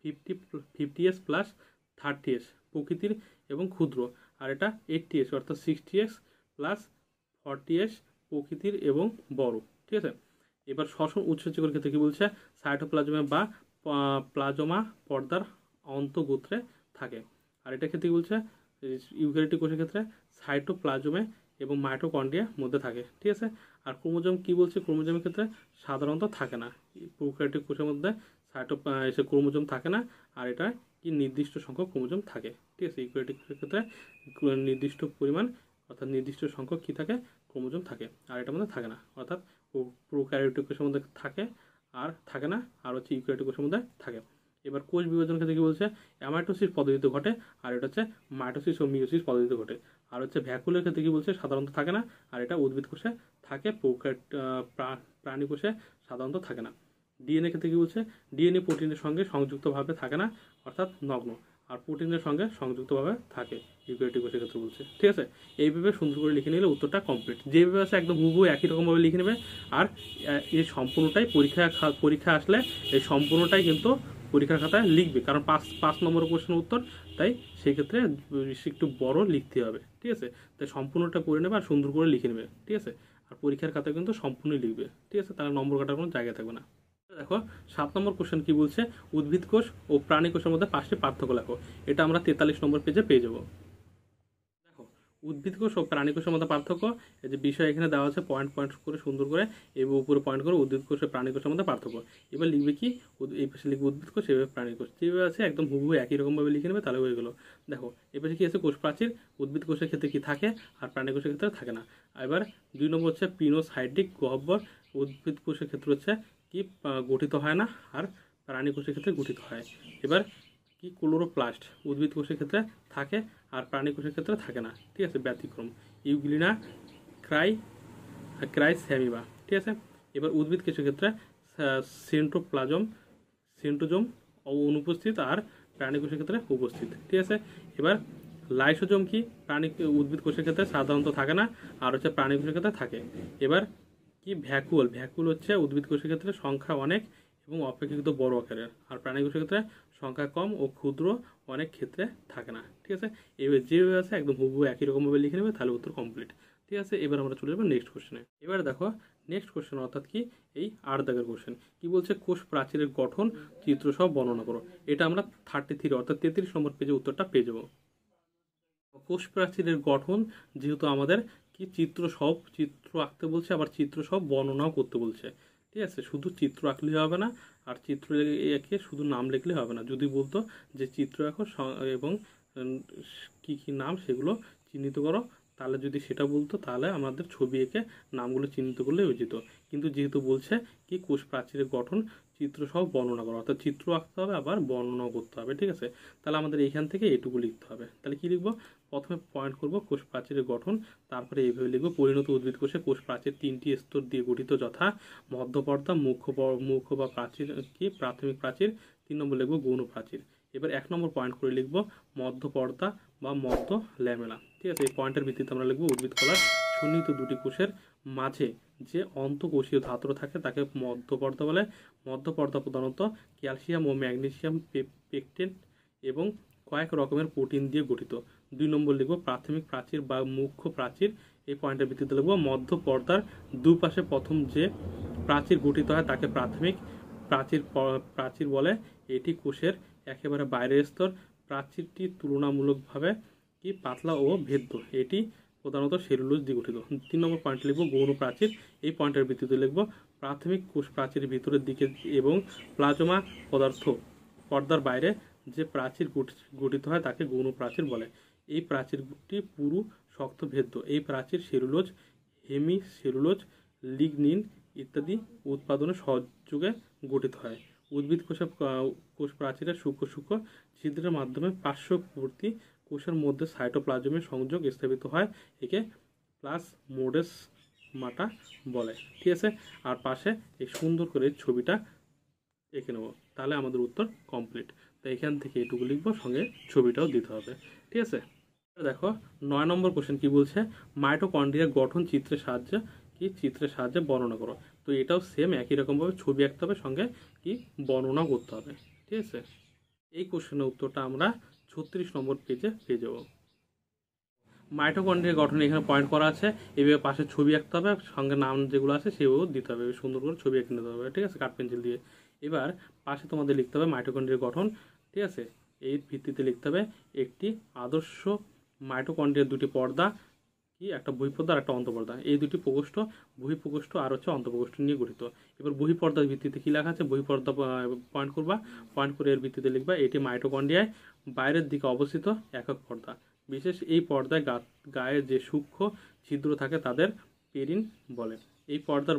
50S প্লাস 30S প্রকৃতির এবং ক্ষুদ্র, আর এটা 80S অর্থাৎ 60S প্লাস 40S প্রকৃতির এবং বড়। ঠিক আছে, এবার শ্বসন উৎসেচকের ক্ষেত্রে কি বলছে, সাইটোপ্লাজমে বা প্লাজমা পর্দার অন্তঃগোত্রে থাকে। আর এটা ক্ষেত্রে কি বলছে, ইউক্যারিওটিক কোষের ক্ষেত্রে সাইটোপ্লাজমে এবং মাইটোকন্ড্রিয়ার মধ্যে থাকে। ঠিক আছে, আর ক্রোমোজোম কি বলছে, ক্রোমোজোমের ক্ষেত্রে সাধারণত থাকে না। প্রোক্যারিওটিক কোষের মধ্যে ক্রোমোজোম থাকে না, আর এটা কি নির্দিষ্ট সংখ্যক ক্রোমোজোম থাকে। ঠিক আছে, ইউক্যারিওটিক কোষের ক্ষেত্রে নির্দিষ্ট পরিমাণ অর্থাৎ নির্দিষ্ট সংখ্যক কি থাকে, ক্রোমোজোম থাকে, আর এটার মধ্যে থাকে না। অর্থাৎ প্রোক্যারিওটিক কোষের মধ্যে থাকে আর থাকে না, আর হচ্ছে ইউক্যারিওটিক কোষের মধ্যে থাকে। এবার কোষ বিভাজন ক্ষেত্রে কি বলছে, অ্যামাইটোসিস পদ্ধতিতে ঘটে, আর এটা হচ্ছে মাইটোসিস ও মিয়োসিস পদ্ধতিতে ঘটে। আর হচ্ছে ভ্যাকুলের ক্ষেত্রে কি বলছে, সাধারণত থাকে না, আর এটা উদ্ভিদ কোষে থাকে, প্রাণী কোষে সাধারণত থাকে না। ডিএনএ ক্ষেত্রে কি বলছে, ডিএনএ প্রোটিনের সঙ্গে সংযুক্তভাবে থাকে না, অর্থাৎ নগ্ন, আর প্রোটিনের সঙ্গে সংযুক্তভাবে থাকে ইউক্যারিওটিক কোষের ক্ষেত্রে বলছে। ঠিক আছে, এইভাবে সুন্দর করে লিখে নিলে উত্তরটা কমপ্লিট। যেভাবে আছে একদম হুবহু একই রকমভাবে লিখে নেবে। আর এই সম্পূর্ণটাই পরীক্ষা আসলে এই সম্পূর্ণটাই কিন্তু পরীক্ষার খাতায় লিখবে, কারণ 5 নম্বর কোশ্চেনের উত্তর, তাই সেই ক্ষেত্রে একটু বড় লিখতে হবে। ঠিক আছে, তাই সম্পূর্ণটা করে নেবে আর সুন্দর করে লিখে নেবে। ঠিক আছে, আর পরীক্ষার খাতায় কিন্তু সম্পূর্ণই লিখবে, ঠিক আছে, তাহলে নম্বর কাটার কোনো জায়গা থাকবে না। দেখো 7 নম্বর কোশ্চেন কি বলছে, উদ্ভিদ কোষ ও প্রাণী কোষের মধ্যে 5টি পার্থক্য লেখো। এটা আমরা 43 নম্বর পেজে পেয়ে যাবো। দেখো উদ্ভিদ কোষ ও প্রাণী কোষের মধ্যে পার্থক্য, এই যে বিষয় এখানে দেওয়া আছে পয়েন্ট পয়েন্ট করে সুন্দর করে, এবং উপরে পয়েন্ট করে উদ্ভিদ কোষ ও প্রাণী কোষের মধ্যে পার্থক্য। এবার লিখবে কি, এই পাশে লিখবে উদ্ভিদ কোষ, এভাবে প্রাণী কোষ, যেভাবে আছে একদম হুবহু একই রকমভাবে লিখে নেবে, তাহলে হয়ে গেলো। দেখো এপাশে কি আছে, কোষ প্রাচীর, উদ্ভিদ কোষের ক্ষেত্রে কি থাকে আর প্রাণী কোষের ক্ষেত্রে থাকে না। এবার 2 নম্বর হচ্ছে পিনোসাইডিক গহ্বর, উদ্ভিদ কোষের ক্ষেত্রে হচ্ছে কি গঠিত হয় না, আর প্রাণী কোষের ক্ষেত্রে গঠিত হয়। এবার কি ক্লোরোপ্লাস্ট উদ্ভিদ কোষের ক্ষেত্রে থাকে আর প্রাণী কোষের ক্ষেত্রে থাকে না, ঠিক আছে, ব্যতিক্রম। ইউগ্লিনা ক্রাইস্যামিবা, ঠিক আছে। এবার উদ্ভিদ কোষের ক্ষেত্রে সেন্ট্রোজোম অনুপস্থিত আর প্রাণী কোষের ক্ষেত্রে উপস্থিত, ঠিক আছে। এবার লাইসোজোম কি, উদ্ভিদ কোষের ক্ষেত্রে সাধারণত থাকে না, আর হচ্ছে প্রাণী কোষের ক্ষেত্রে থাকে। এবার কি ভ্যাকুল হচ্ছে উদ্ভিদ কোষের ক্ষেত্রে সংখ্যা অনেক এবং অপেক্ষাকৃত বড় আকারের, আর প্রাণী কোষের ক্ষেত্রে সংখ্যা কম ও ক্ষুদ্র অনেক ক্ষেত্রে থাকে না, ঠিক আছে। এবার যেভাবে আছে একদম হুবহু একই রকমভাবে লিখে নেবে, তাহলে উত্তর কমপ্লিট, ঠিক আছে। এবার আমরা চলে যাবো নেক্সট কোশ্চেনে। এবার দেখো নেক্সট কোশ্চেন অর্থাৎ কি এই 8 দাগের কোশ্চেন কি বলছে, কোষ প্রাচীরের গঠন চিত্র সহ বর্ণনা করো। এটা আমরা 33 অর্থাৎ 33 নম্বর পেজে উত্তরটা পেয়ে যাবো। কোষ প্রাচীরের গঠন যেহেতু আমাদের কি চিত্র আঁকতে বলছে, আবার চিত্র সব বর্ণনাও করতে বলছে, ঠিক আছে। শুধু চিত্র আঁকলে হবে না, আর চিত্র এঁকে শুধু নাম লিখলে হবে না। যদি বলতো যে চিত্র আঁকো এবং কি কি নাম সেগুলো চিহ্নিত করো, তাহলে যদি সেটা বলতো তাহলে আমাদের ছবি এঁকে নামগুলো চিহ্নিত করলে হয়ে যেত। কিন্তু যেহেতু বলছে কি কোষ প্রাচীরের গঠন চিত্র সহ বর্ণনা করো, অর্থাৎ চিত্র আঁকতে হবে আবার বর্ণনাও করতে হবে, ঠিক আছে। তাহলে আমাদের এইখান থেকে এটুকু লিখতে হবে। তাহলে কি লিখবো, প্রথমে পয়েন্ট করব কোষ প্রাচীরের গঠন, তারপরে এইভাবে লিখব পরিণত উদ্ভিদ কোষে কোষ প্রাচীর 3টি স্তর দিয়ে গঠিত, যথা মধ্যপর্দা, মুখ্য বা প্রাচীর কি প্রাথমিক প্রাচীর, 3 নম্বর লিখব গৌণ প্রাচীর। এবার 1 নম্বর পয়েন্ট করে লিখব মধ্যপর্দা বা মধ্য ল্যামেলা, ঠিক আছে। এই পয়েন্টের ভিত্তিতে আমরা লিখব উদ্ভিদ কলার সন্নিহিত দুটি কোষের মাঝে যে অন্তঃকোষীয় ধাত্র থাকে তাকে মধ্যপর্দা বলে। মধ্যপর্দা প্রধানত ক্যালসিয়াম ও ম্যাগনেসিয়াম পেকটেট এবং কয়েক রকমের প্রোটিন দিয়ে গঠিত। 2 নম্বর লিখব প্রাথমিক প্রাচীর বা মুখ্য প্রাচীর। এই পয়েন্টের ভিত্তিতে লিখব মধ্য পর্দার দুপাশে প্রথম যে প্রাচীর গঠিত হয় তাকে প্রাথমিক প্রাচীর বলে। এটি কোষের একেবারে বাইরের স্তর। প্রাচীরটি তুলনামূলকভাবে কি পাতলা ও ভেদ্য, এটি প্রধানত সেলুলোজ দিয়ে গঠিত। 3 নম্বর পয়েন্ট লিখব গৌণ প্রাচীর। এই পয়েন্টের ভিত্তিতে লিখব প্রাথমিক কোষ প্রাচীরের ভিতরের দিকে এবং প্লাজমা পর্দার বাইরে যে প্রাচীর গঠিত হয় তাকে গৌণ প্রাচীর বলে। এই প্রাচীরটি পুরু শক্ত ভেদ্য। এই প্রাচীর সেলুলোজ, হেমিসেলুলোজ, লিগনিন ইত্যাদি উৎপাদনের সহযোগে গঠিত হয়। উদ্ভিদ কোষ প্রাচীরের সূক্ষ্ম ছিদ্রের মাধ্যমে পার্শ্ববর্তী কোষের মধ্যে সাইটোপ্লাজমের সংযোগ স্থাপিত হয়, একে প্লাজমোডেসমাটা বলে, ঠিক আছে। আর পাশে এই সুন্দর করে ছবিটা এঁকে নেব, তাহলে আমাদের উত্তর কমপ্লিট। তো এখান থেকে এটুকু লিখবো, সঙ্গে ছবিটাও দিতে হবে, ঠিক আছে। দেখো 9 নম্বর কোশ্চেন কি বলছে, মাইটোকন্ড্রিয়ার গঠন চিত্রের সাহায্যে বর্ণনা করো। তো এটাও সেম একই রকমভাবে ছবি আঁকতে হবে, সঙ্গে কি বর্ণনা করতে হবে, ঠিক আছে। এই কোশ্চেনের উত্তরটা আমরা 36 নম্বর পেজে পেয়ে যাব। মাইটোকন্ড্রিয়ার গঠন এখানে পয়েন্ট করা আছে, এভাবে পাশে ছবি আঁকতে হবে, সঙ্গে নাম যেগুলো আছে সেগুলো দিতে হবে, সুন্দর করে ছবি এঁকে নিতে হবে, ঠিক আছে, কাঠ পেন্সিল দিয়ে। এবার পাশে তোমাদের লিখতে হবে মাইটোকন্ড্রিয়ার গঠন, ঠিক আছে। এই ভিত্তিতে লিখতে হবে একটি আদর্শ মাইটোকন্ড্রিয়ার দুটি পর্দা, কি একটা বহিঃপর্দা আর একটা অন্তঃপর্দা। এই দুটি বহিঃপ্রকোষ্ঠ আর হচ্ছে অন্তঃপ্রকোষ্ঠ নিয়ে গঠিত। এবার বহিঃপর্দার ভিত্তিতে কি লেখা আছে, বহিঃপর্দা পয়েন্ট করবা, পয়েন্ট করে এর ভিত্তিতে লিখবা এটি মাইটোকন্ড্রিয়ায় বাইরের দিকে অবস্থিত একক পর্দা। বিশেষ এই পর্দায় গায়ে যে সূক্ষ্ম ছিদ্র থাকে তাদের পেরিন বলে। এই পর্দার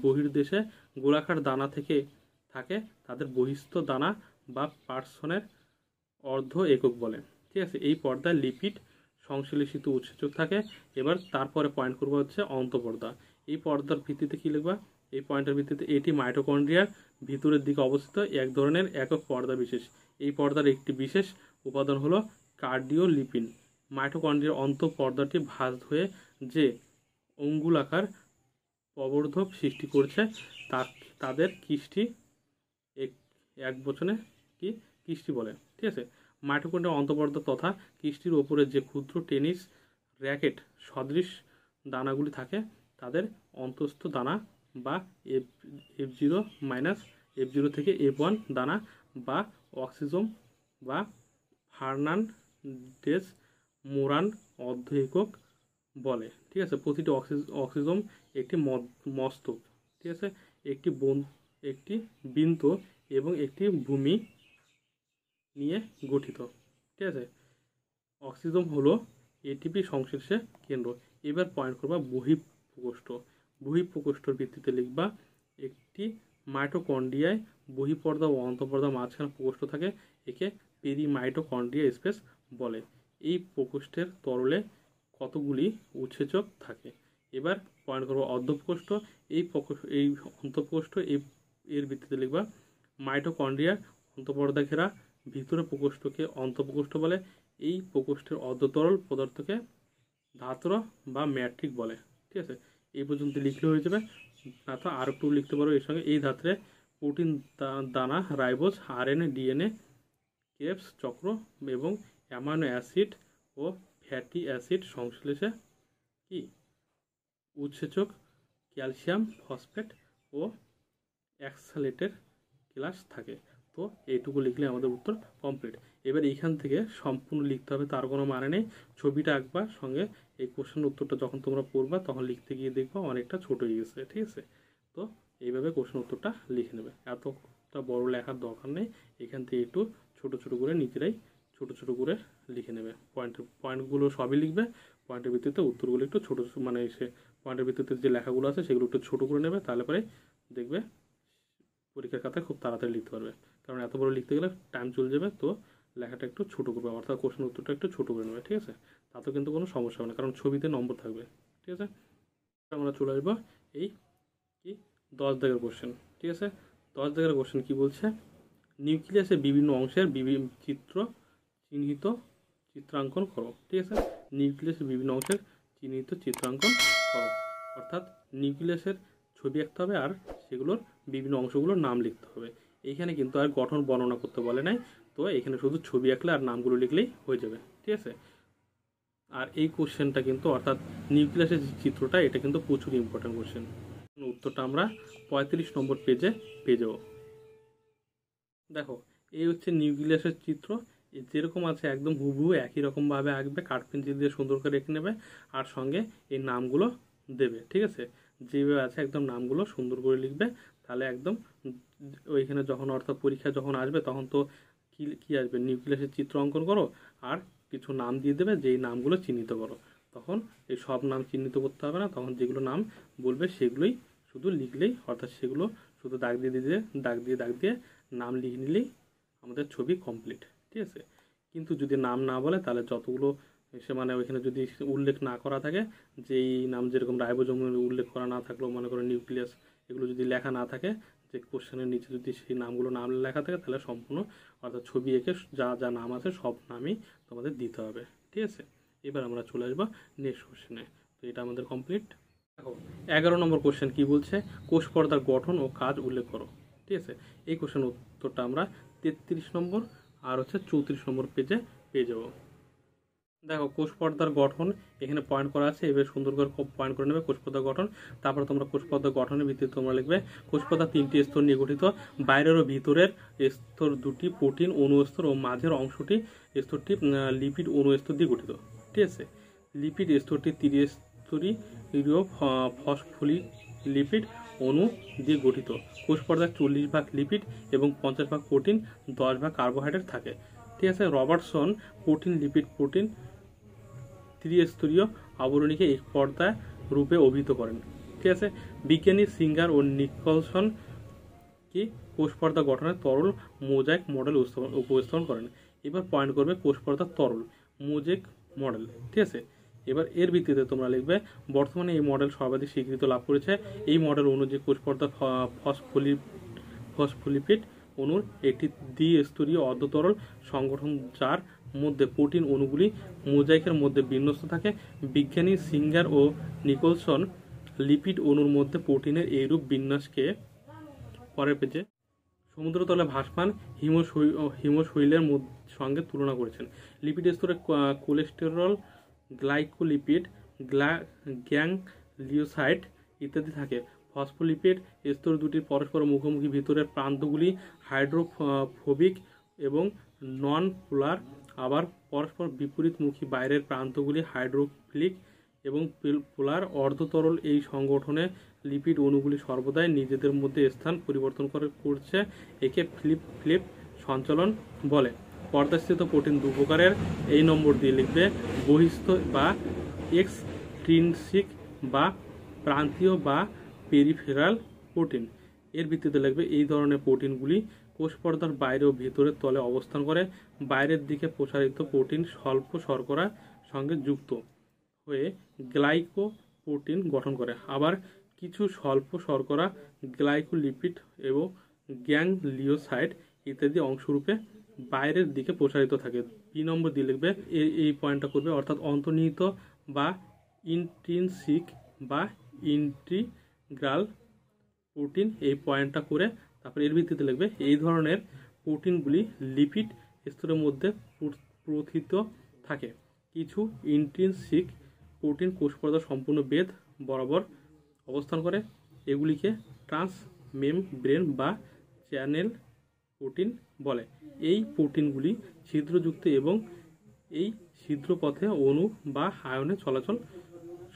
বহির্দেশে গোলাকার দানা থাকে তাদের বহিস্থ দানা বা পার্সনের অর্ধ একক বলে, ঠিক আছে। এই পর্দায় লিপিড সংশ্লেষিত উৎসেচক থাকে। এবার তারপরে পয়েন্ট করবো হচ্ছে অন্তঃপর্দা। এই পর্দার ভিত্তিতে কি লিখবা, এই পয়েন্টের ভিত্তিতে এটি মাইটোকন্ড্রিয়ার ভিতরের দিকে অবস্থিত এক ধরনের একক পর্দা বিশেষ। এই পর্দার একটি বিশেষ উপাদান হলো কার্ডিওলিপিন। মাইটোকন্ড্রিয়ার অন্তঃপর্দাটি ভাঁজ হয়ে যে অঙ্গুলাকার প্রবর্ধক সৃষ্টি করছে তাদের কিষ্টি এক বচনে কি কিষ্টি বলে, ঠিক আছে। মাইটোকন্ড্রিয়ার অন্তঃপর্দা তথা কিষ্টির ওপরে যে ক্ষুদ্র টেনিস র্যাকেট সদৃশ দানাগুলি থাকে তাদের অন্তস্থ দানা বা F0 মাইনাস F0 থেকে F1 দানা বা অক্সিজম বা ফার্নান্ডেজ মোরান অর্ধ একক বলে। ঠিক আছে, প্রতিটি অক্সিজম একটি মস্তক, ঠিক আছে, একটি বৃন্ত এবং একটি ভূমি নিয়ে গঠিত। ঠিক আছে, অক্সিজম হলো এটিপি সংশ্লেষের কেন্দ্র। এবার পয়েন্ট করবা বহিঃপ্রকোষ্ঠ। বহিঃপ্রকোষ্ঠর ভিত্তিতে লিখবা একটি মাইটোকন্ড্রিয়ায় বহিঃপর্দা ও অন্তঃপর্দা মাঝখানে প্রকোষ্ঠ থাকে, একে পেরিমাইটোকন্ড্রিয়া স্পেস বলে। এই প্রকোষ্ঠের তরলে কতগুলি উৎসেচক থাকে। এবার পয়েন্ট করবো অর্ধপ্রকোষ্ঠ। এই অন্তঃপ্রকোষ্ঠ এর ভিত্তিতে লিখবা মাইটোকন্ড্রিয়ার অন্তঃপর্দা ঘেরা ভিতরের প্রকোষ্ঠকে অন্তঃপ্রকোষ্ঠ বলে। এই প্রকোষ্ঠের অর্ধতরল পদার্থকে ধাত্র বা ম্যাট্রিক বলে। ঠিক আছে, এই পর্যন্ত লিখলে হয়ে যাবে। না তো আর একটু লিখতে পারো এর সঙ্গে। এই ধাত্রে প্রোটিন দানা, রাইবোজ, আরএনএ, ডিএনএ, ক্রেবস চক্র এবং অ্যামাইনো অ্যাসিড ও ফ্যাটি অ্যাসিড সংশ্লেষে কি উৎসেচক ক্যালসিয়াম ফসফেট ও অ্যাক্সালেটের ক্লাস থাকে। তো এইটুকু লিখলে আমাদের উত্তর কমপ্লিট। এবার এইখান থেকে সম্পূর্ণ লিখতে হবে, তার কোনো মানে নেই। ছবিটা আঁকবা, সঙ্গে এই কোশ্চেনের উত্তরটা যখন তোমরা পড়বা তখন লিখতে গিয়ে দেখবা অনেকটা ছোট হয়ে গেছে। ঠিক আছে, তো এইভাবে কোশ্চেন উত্তরটা লিখে নেবে, এতটা বড় লেখার দরকার নেই। এখান থেকে একটু ছোট ছোট করে নিজেরাই ছোট ছোট করে লিখে নেবে। পয়েন্টগুলো সবই লিখবে, পয়েন্টের ভিত্তিতে উত্তরগুলো একটু ছোটো, মানে সে পয়েন্টের ভিত্তিতে যে লেখাগুলো আছে সেগুলো একটু ছোটো করে নেবে, তাহলে পরে দেখবে পরীক্ষার খাতায় খুব তাড়াতাড়ি লিখতে পারবে। কারণ এত বড় লিখতে গেলে টাইম চলে যাবে, তো লেখাটা একটু ছোটো করবে, অর্থাৎ কোশ্চেন উত্তরটা একটু ছোটো করে নেবে। ঠিক আছে, তাতেও কিন্তু কোনো সমস্যা হবে না, কারণ ছবিতে নম্বর থাকবে। ঠিক আছে, আমরা চলে আসবো এই কি 10 দাগের কোশ্চেন। ঠিক আছে, 10 দাগের কোশ্চেন কি বলছে, নিউক্লিয়াসের বিভিন্ন অংশের চিত্রাঙ্কন করো। ঠিক আছে, নিউক্লিয়াসের বিভিন্ন অংশের চিত্রাঙ্কন করো, অর্থাৎ নিউক্লিয়াসের ছবি আঁকতে হবে আর সেগুলোর বিভিন্ন অংশগুলোর নাম লিখতে হবে। এইখানে কিন্তু আর গঠন বর্ণনা করতে বলে নাই, তো এখানে শুধু ছবি আঁকলে আর নামগুলো লিখলেই হয়ে যাবে। ঠিক আছে, আর এই কোশ্চেনটা কিন্তু অর্থাৎ নিউক্লিয়াসের যে চিত্রটা, এটা কিন্তু প্রচুর ইম্পর্টেন্ট কোশ্চেন। উত্তরটা আমরা 35 নম্বর পেজে পেয়ে যাব। দেখো, এই হচ্ছে নিউক্লিয়াসের চিত্র, যেরকম আছে একদম হুবহু একই রকমভাবে আঁকবে, কাঠ পেন্সিল দিয়ে সুন্দর করে রেখে নেবে আর সঙ্গে এই নামগুলো দেবে। ঠিক আছে, যেভাবে আছে একদম নামগুলো সুন্দর করে লিখবে, তাহলে একদম ওইখানে যখন অর্থাৎ পরীক্ষা যখন আসবে তখন তো কি আসবে, নিউক্লিয়াসের চিত্র অঙ্কন করো আর কিছু নাম দিয়ে দেবে, যেই নামগুলো চিহ্নিত করো। তখন এই সব নাম চিহ্নিত করতে হবে না, তখন যেগুলো নাম বলবে সেগুলোই শুধু লিখলেই, অর্থাৎ সেগুলো শুধু দাগ দিয়ে নাম লিখে নিলেই আমাদের ছবি কমপ্লিট। ঠিক আছে, কিন্তু যদি নাম না বলে তাহলে যতগুলো সে মানে ওইখানে যদি উল্লেখ না করা থাকে, যে এই নাম যেরকম রাইবোজোম উল্লেখ করা না থাকলেও, মনে করো নিউক্লিয়াস, এগুলো যদি লেখা না থাকে, যে কোশ্চেনের নিচে যদি সেই নামগুলো নাম লেখা থাকে, তাহলে সম্পূর্ণ অর্থাৎ ছবি এঁকে যা যা নাম আছে সব নামই তোমাদের দিতে হবে। ঠিক আছে, এবার আমরা চলে আসবো নেক্সট কোশ্চেনে। তো এটা আমাদের কমপ্লিট। দেখো 11 নম্বর কোশ্চেন কি বলছে, কোষ পর্দার গঠন ও কাজ উল্লেখ করো। ঠিক আছে, এই কোশ্চেন উত্তরটা আমরা 33 নম্বর আর হচ্ছে 34 নম্বর পেজে পেয়ে যাব। দেখো, কোষ পর্দার গঠন এখানে পয়েন্ট করা আছে, এবার সুন্দর করে পয়েন্ট করে নেবে কোষ পর্দার গঠন। তারপর তোমরা কোষ পর্দার গঠনের ভিত্তিতে তোমরা লিখবে কোষ পর্দা 3টি স্তর নিয়ে গঠিত, বাইরের ও ভিতরের স্তর 2টি প্রোটিন অণু স্তর ও মাঝের স্তরটি লিপিড অণু স্তর দিয়ে গঠিত। ঠিক আছে, লিপিড স্তরটি ত্রিস্তরীয় ফসফোলিপিড অণু দিয়ে গঠিত। কোষ পর্দায় 40 ভাগ লিপিড এবং 50 ভাগ প্রোটিন, 10 ভাগ কার্বোহাইড্রেট থাকে। ঠিক আছে, রবার্টসন প্রোটিন ত্রিস্তরীয় আবরণীকে এক পর্দা রূপে অভিহিত করেন। ঠিক আছে, বিজ্ঞানী সিঙ্গার ও নিকলসন কি কোষ পর্দা গঠনের তরল মোজাইক মডেল উপস্থাপন করেন। এবার পয়েন্ট করবে কোষ পর্দার তরল মোজাইক মডেল। ঠিক আছে, এবার এর ভিত্তিতে তোমরা লিখবে বর্তমানে এই মডেল সর্বাধিক স্বীকৃতি লাভ করেছে। এই মডেল অনুযায়ী কোষ পর্দা ফসফোলিপিড অণুর একটি দ্বিস্তরীয় অর্ধতরল সংগঠন, যার মধ্যে প্রোটিন অণুগুলি মোজাইকের মধ্যে বিন্যস্ত থাকে। বিজ্ঞানী সিঙ্গার ও নিকলসন লিপিড অণুর মধ্যে প্রোটিনের এইরূপ বিন্যাসকে পরের পেজে সমুদ্রতলে ভাসমান হিমশৈলের সঙ্গে তুলনা করেছেন। লিপিড স্তরে কোলেস্টেরল, গ্লাইকোলিপিড, গ্যাংলিওসাইড ইত্যাদি থাকে। ফসফোলিপিড স্তর দুটির পরস্পর মুখোমুখি ভিতরের প্রান্তগুলি হাইড্রোফোবিক এবং নন পোলার, আবার পরস্পর বিপরীতমুখী বাইরের প্রান্তগুলি হাইড্রোফিলিক এবং পোলার। অর্ধতরল এই সংগঠনে লিপিড অণুগুলি সর্বদাই নিজেদের মধ্যে স্থান পরিবর্তন করছে, একে ফ্লিপ সঞ্চালন বলে। পর্দাস্থিত প্রোটিন দু প্রকারের, এই নম্বর দিয়ে লিখবে বহিস্থ বা এক্সট্রিনসিক বা প্রান্তীয় বা পেরিফেরাল প্রোটিন। এর ভিত্তিতে লিখবে এই ধরনের প্রোটিনগুলি কোষ পর্দার বাইরে ও ভিতরের তলে অবস্থান করে। বাইরের দিকে প্রসারিত প্রোটিন স্বল্প শর্করার সঙ্গে যুক্ত হয়ে গ্লাইকোপ্রোটিন গঠন করে, আবার কিছু স্বল্প শর্করা গ্লাইকোলিপিড এবং গ্যাংলিওসাইড ইত্যাদি অংশরূপে বাইরের দিকে প্রসারিত থাকে। বি নম্বর দিয়ে লিখবে এই পয়েন্টটা করবে, অর্থাৎ অন্তর্নিহিত বা ইন্ট্রিনসিক বা ইন্টিগ্রাল প্রোটিন, এই পয়েন্টটা করে তারপর এর ভিত্তিতে লিখবে এই ধরনের প্রোটিনগুলি লিপিড স্তরের মধ্যে প্রথিত থাকে। কিছু ইন্ট্রিনসিক প্রোটিন কোষ পর্দার সম্পূর্ণ বেধ বরাবর অবস্থান করে, এগুলিকে ট্রান্সমেমব্রেন বা চ্যানেল প্রোটিন বলে। এই প্রোটিনগুলি ছিদ্রযুক্ত এবং এই ছিদ্রপথে অণু বা আয়নে চলাচল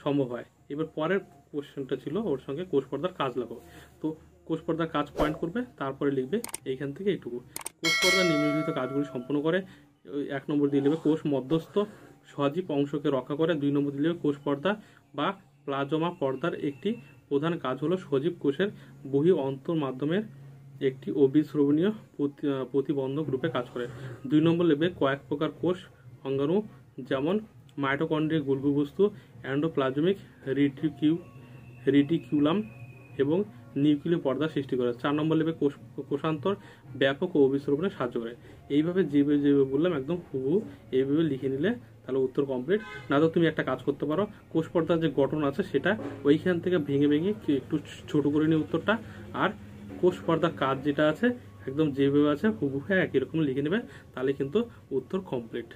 সম্ভব হয়। এবার পরের কোশ্চেনটা ছিল ওর সঙ্গে কোষ পর্দার কাজ লাগাবো। তো কোষ পর্দার কাজ পয়েন্ট করবে, তারপরে লিখবে এইখান থেকে এইটুকু। কোষ পর্দা নিম্নলিখিত কাজগুলি সম্পন্ন করে। 1 নম্বর দিয়ে লিখবে কোষ মধ্যস্থ সজীব অংশকে রক্ষা করে। 2 নম্বর দিয়ে লিখবে কোষ পর্দা বা প্লাজমা পর্দার একটি প্রধান কাজ হলো সজীব কোষের বহি অন্তর মাধ্যমের একটি অবিস্মরণীয় প্রতিবন্ধক রূপে কাজ করে। 2 নম্বর লিখবে কয়েক প্রকার কোষ অঙ্গাণু যেমন মাইটোকন্ড্রিয়া, গোলজি বস্তু, এন্ডোপ্লাজমিক রেটিকিউলাম এবং নিউক্লিয় পর্দা সৃষ্টি করে। 4 নম্বর লিখবে কোষান্তর ব্যাপক ও অবিস্মরণে সাহায্য করে। এইভাবে যেভাবে বললাম একদম হুবহু এইভাবে লিখে নিলে তাহলে উত্তর কমপ্লিট। না তো তুমি একটা কাজ করতে পারো, কোষ পর্দার যে গঠন আছে সেটা ওইখান থেকে ভেঙে একটু ছোট করে নিয়ে উত্তরটা, আর কোষ পর্দার কাজ যেটা আছে একদম যেভাবে আছে হুবহু একই রকম লিখে নেবে, তাহলে কিন্তু উত্তর কমপ্লিট।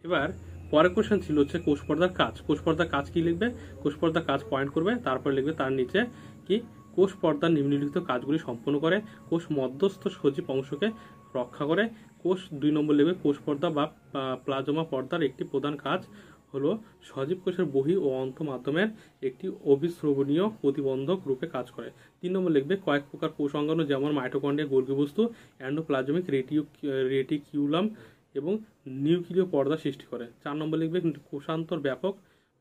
এবার পরের কোশ্চেন ছিল হচ্ছে কোষ পর্দার কাজ। কোষ পর্দার কাজ কি লিখবে? কোষ পর্দার কাজ পয়েন্ট করবে, তারপর লিখবে তার নিচে কি কোষ পর্দার নিম্নলিখিত কাজগুলি সম্পন্ন করে। কোষ মধ্যস্থ সজীব অংশকে রক্ষা করে। কোষ 2 নম্বর লিখবে কোষ পর্দা বা প্লাজমা পর্দার একটি প্রধান কাজ হলো সজীব কোষের বহি ও অন্ত মাধ্যমের একটি অবিস্মরণীয় প্রতিবন্ধক রূপে কাজ করে। 3 নম্বর লিখবে কয়েক প্রকার কোষ অঙ্গাণু যেমন মাইটোকন্ড্রিয়া, গোলজি বস্তু, এন্ডোপ্লাজমিক রেটিকিউলাম এবং নিউক্লিয় পর্দা সৃষ্টি করে। 4 নম্বর লিখবে কোষান্তর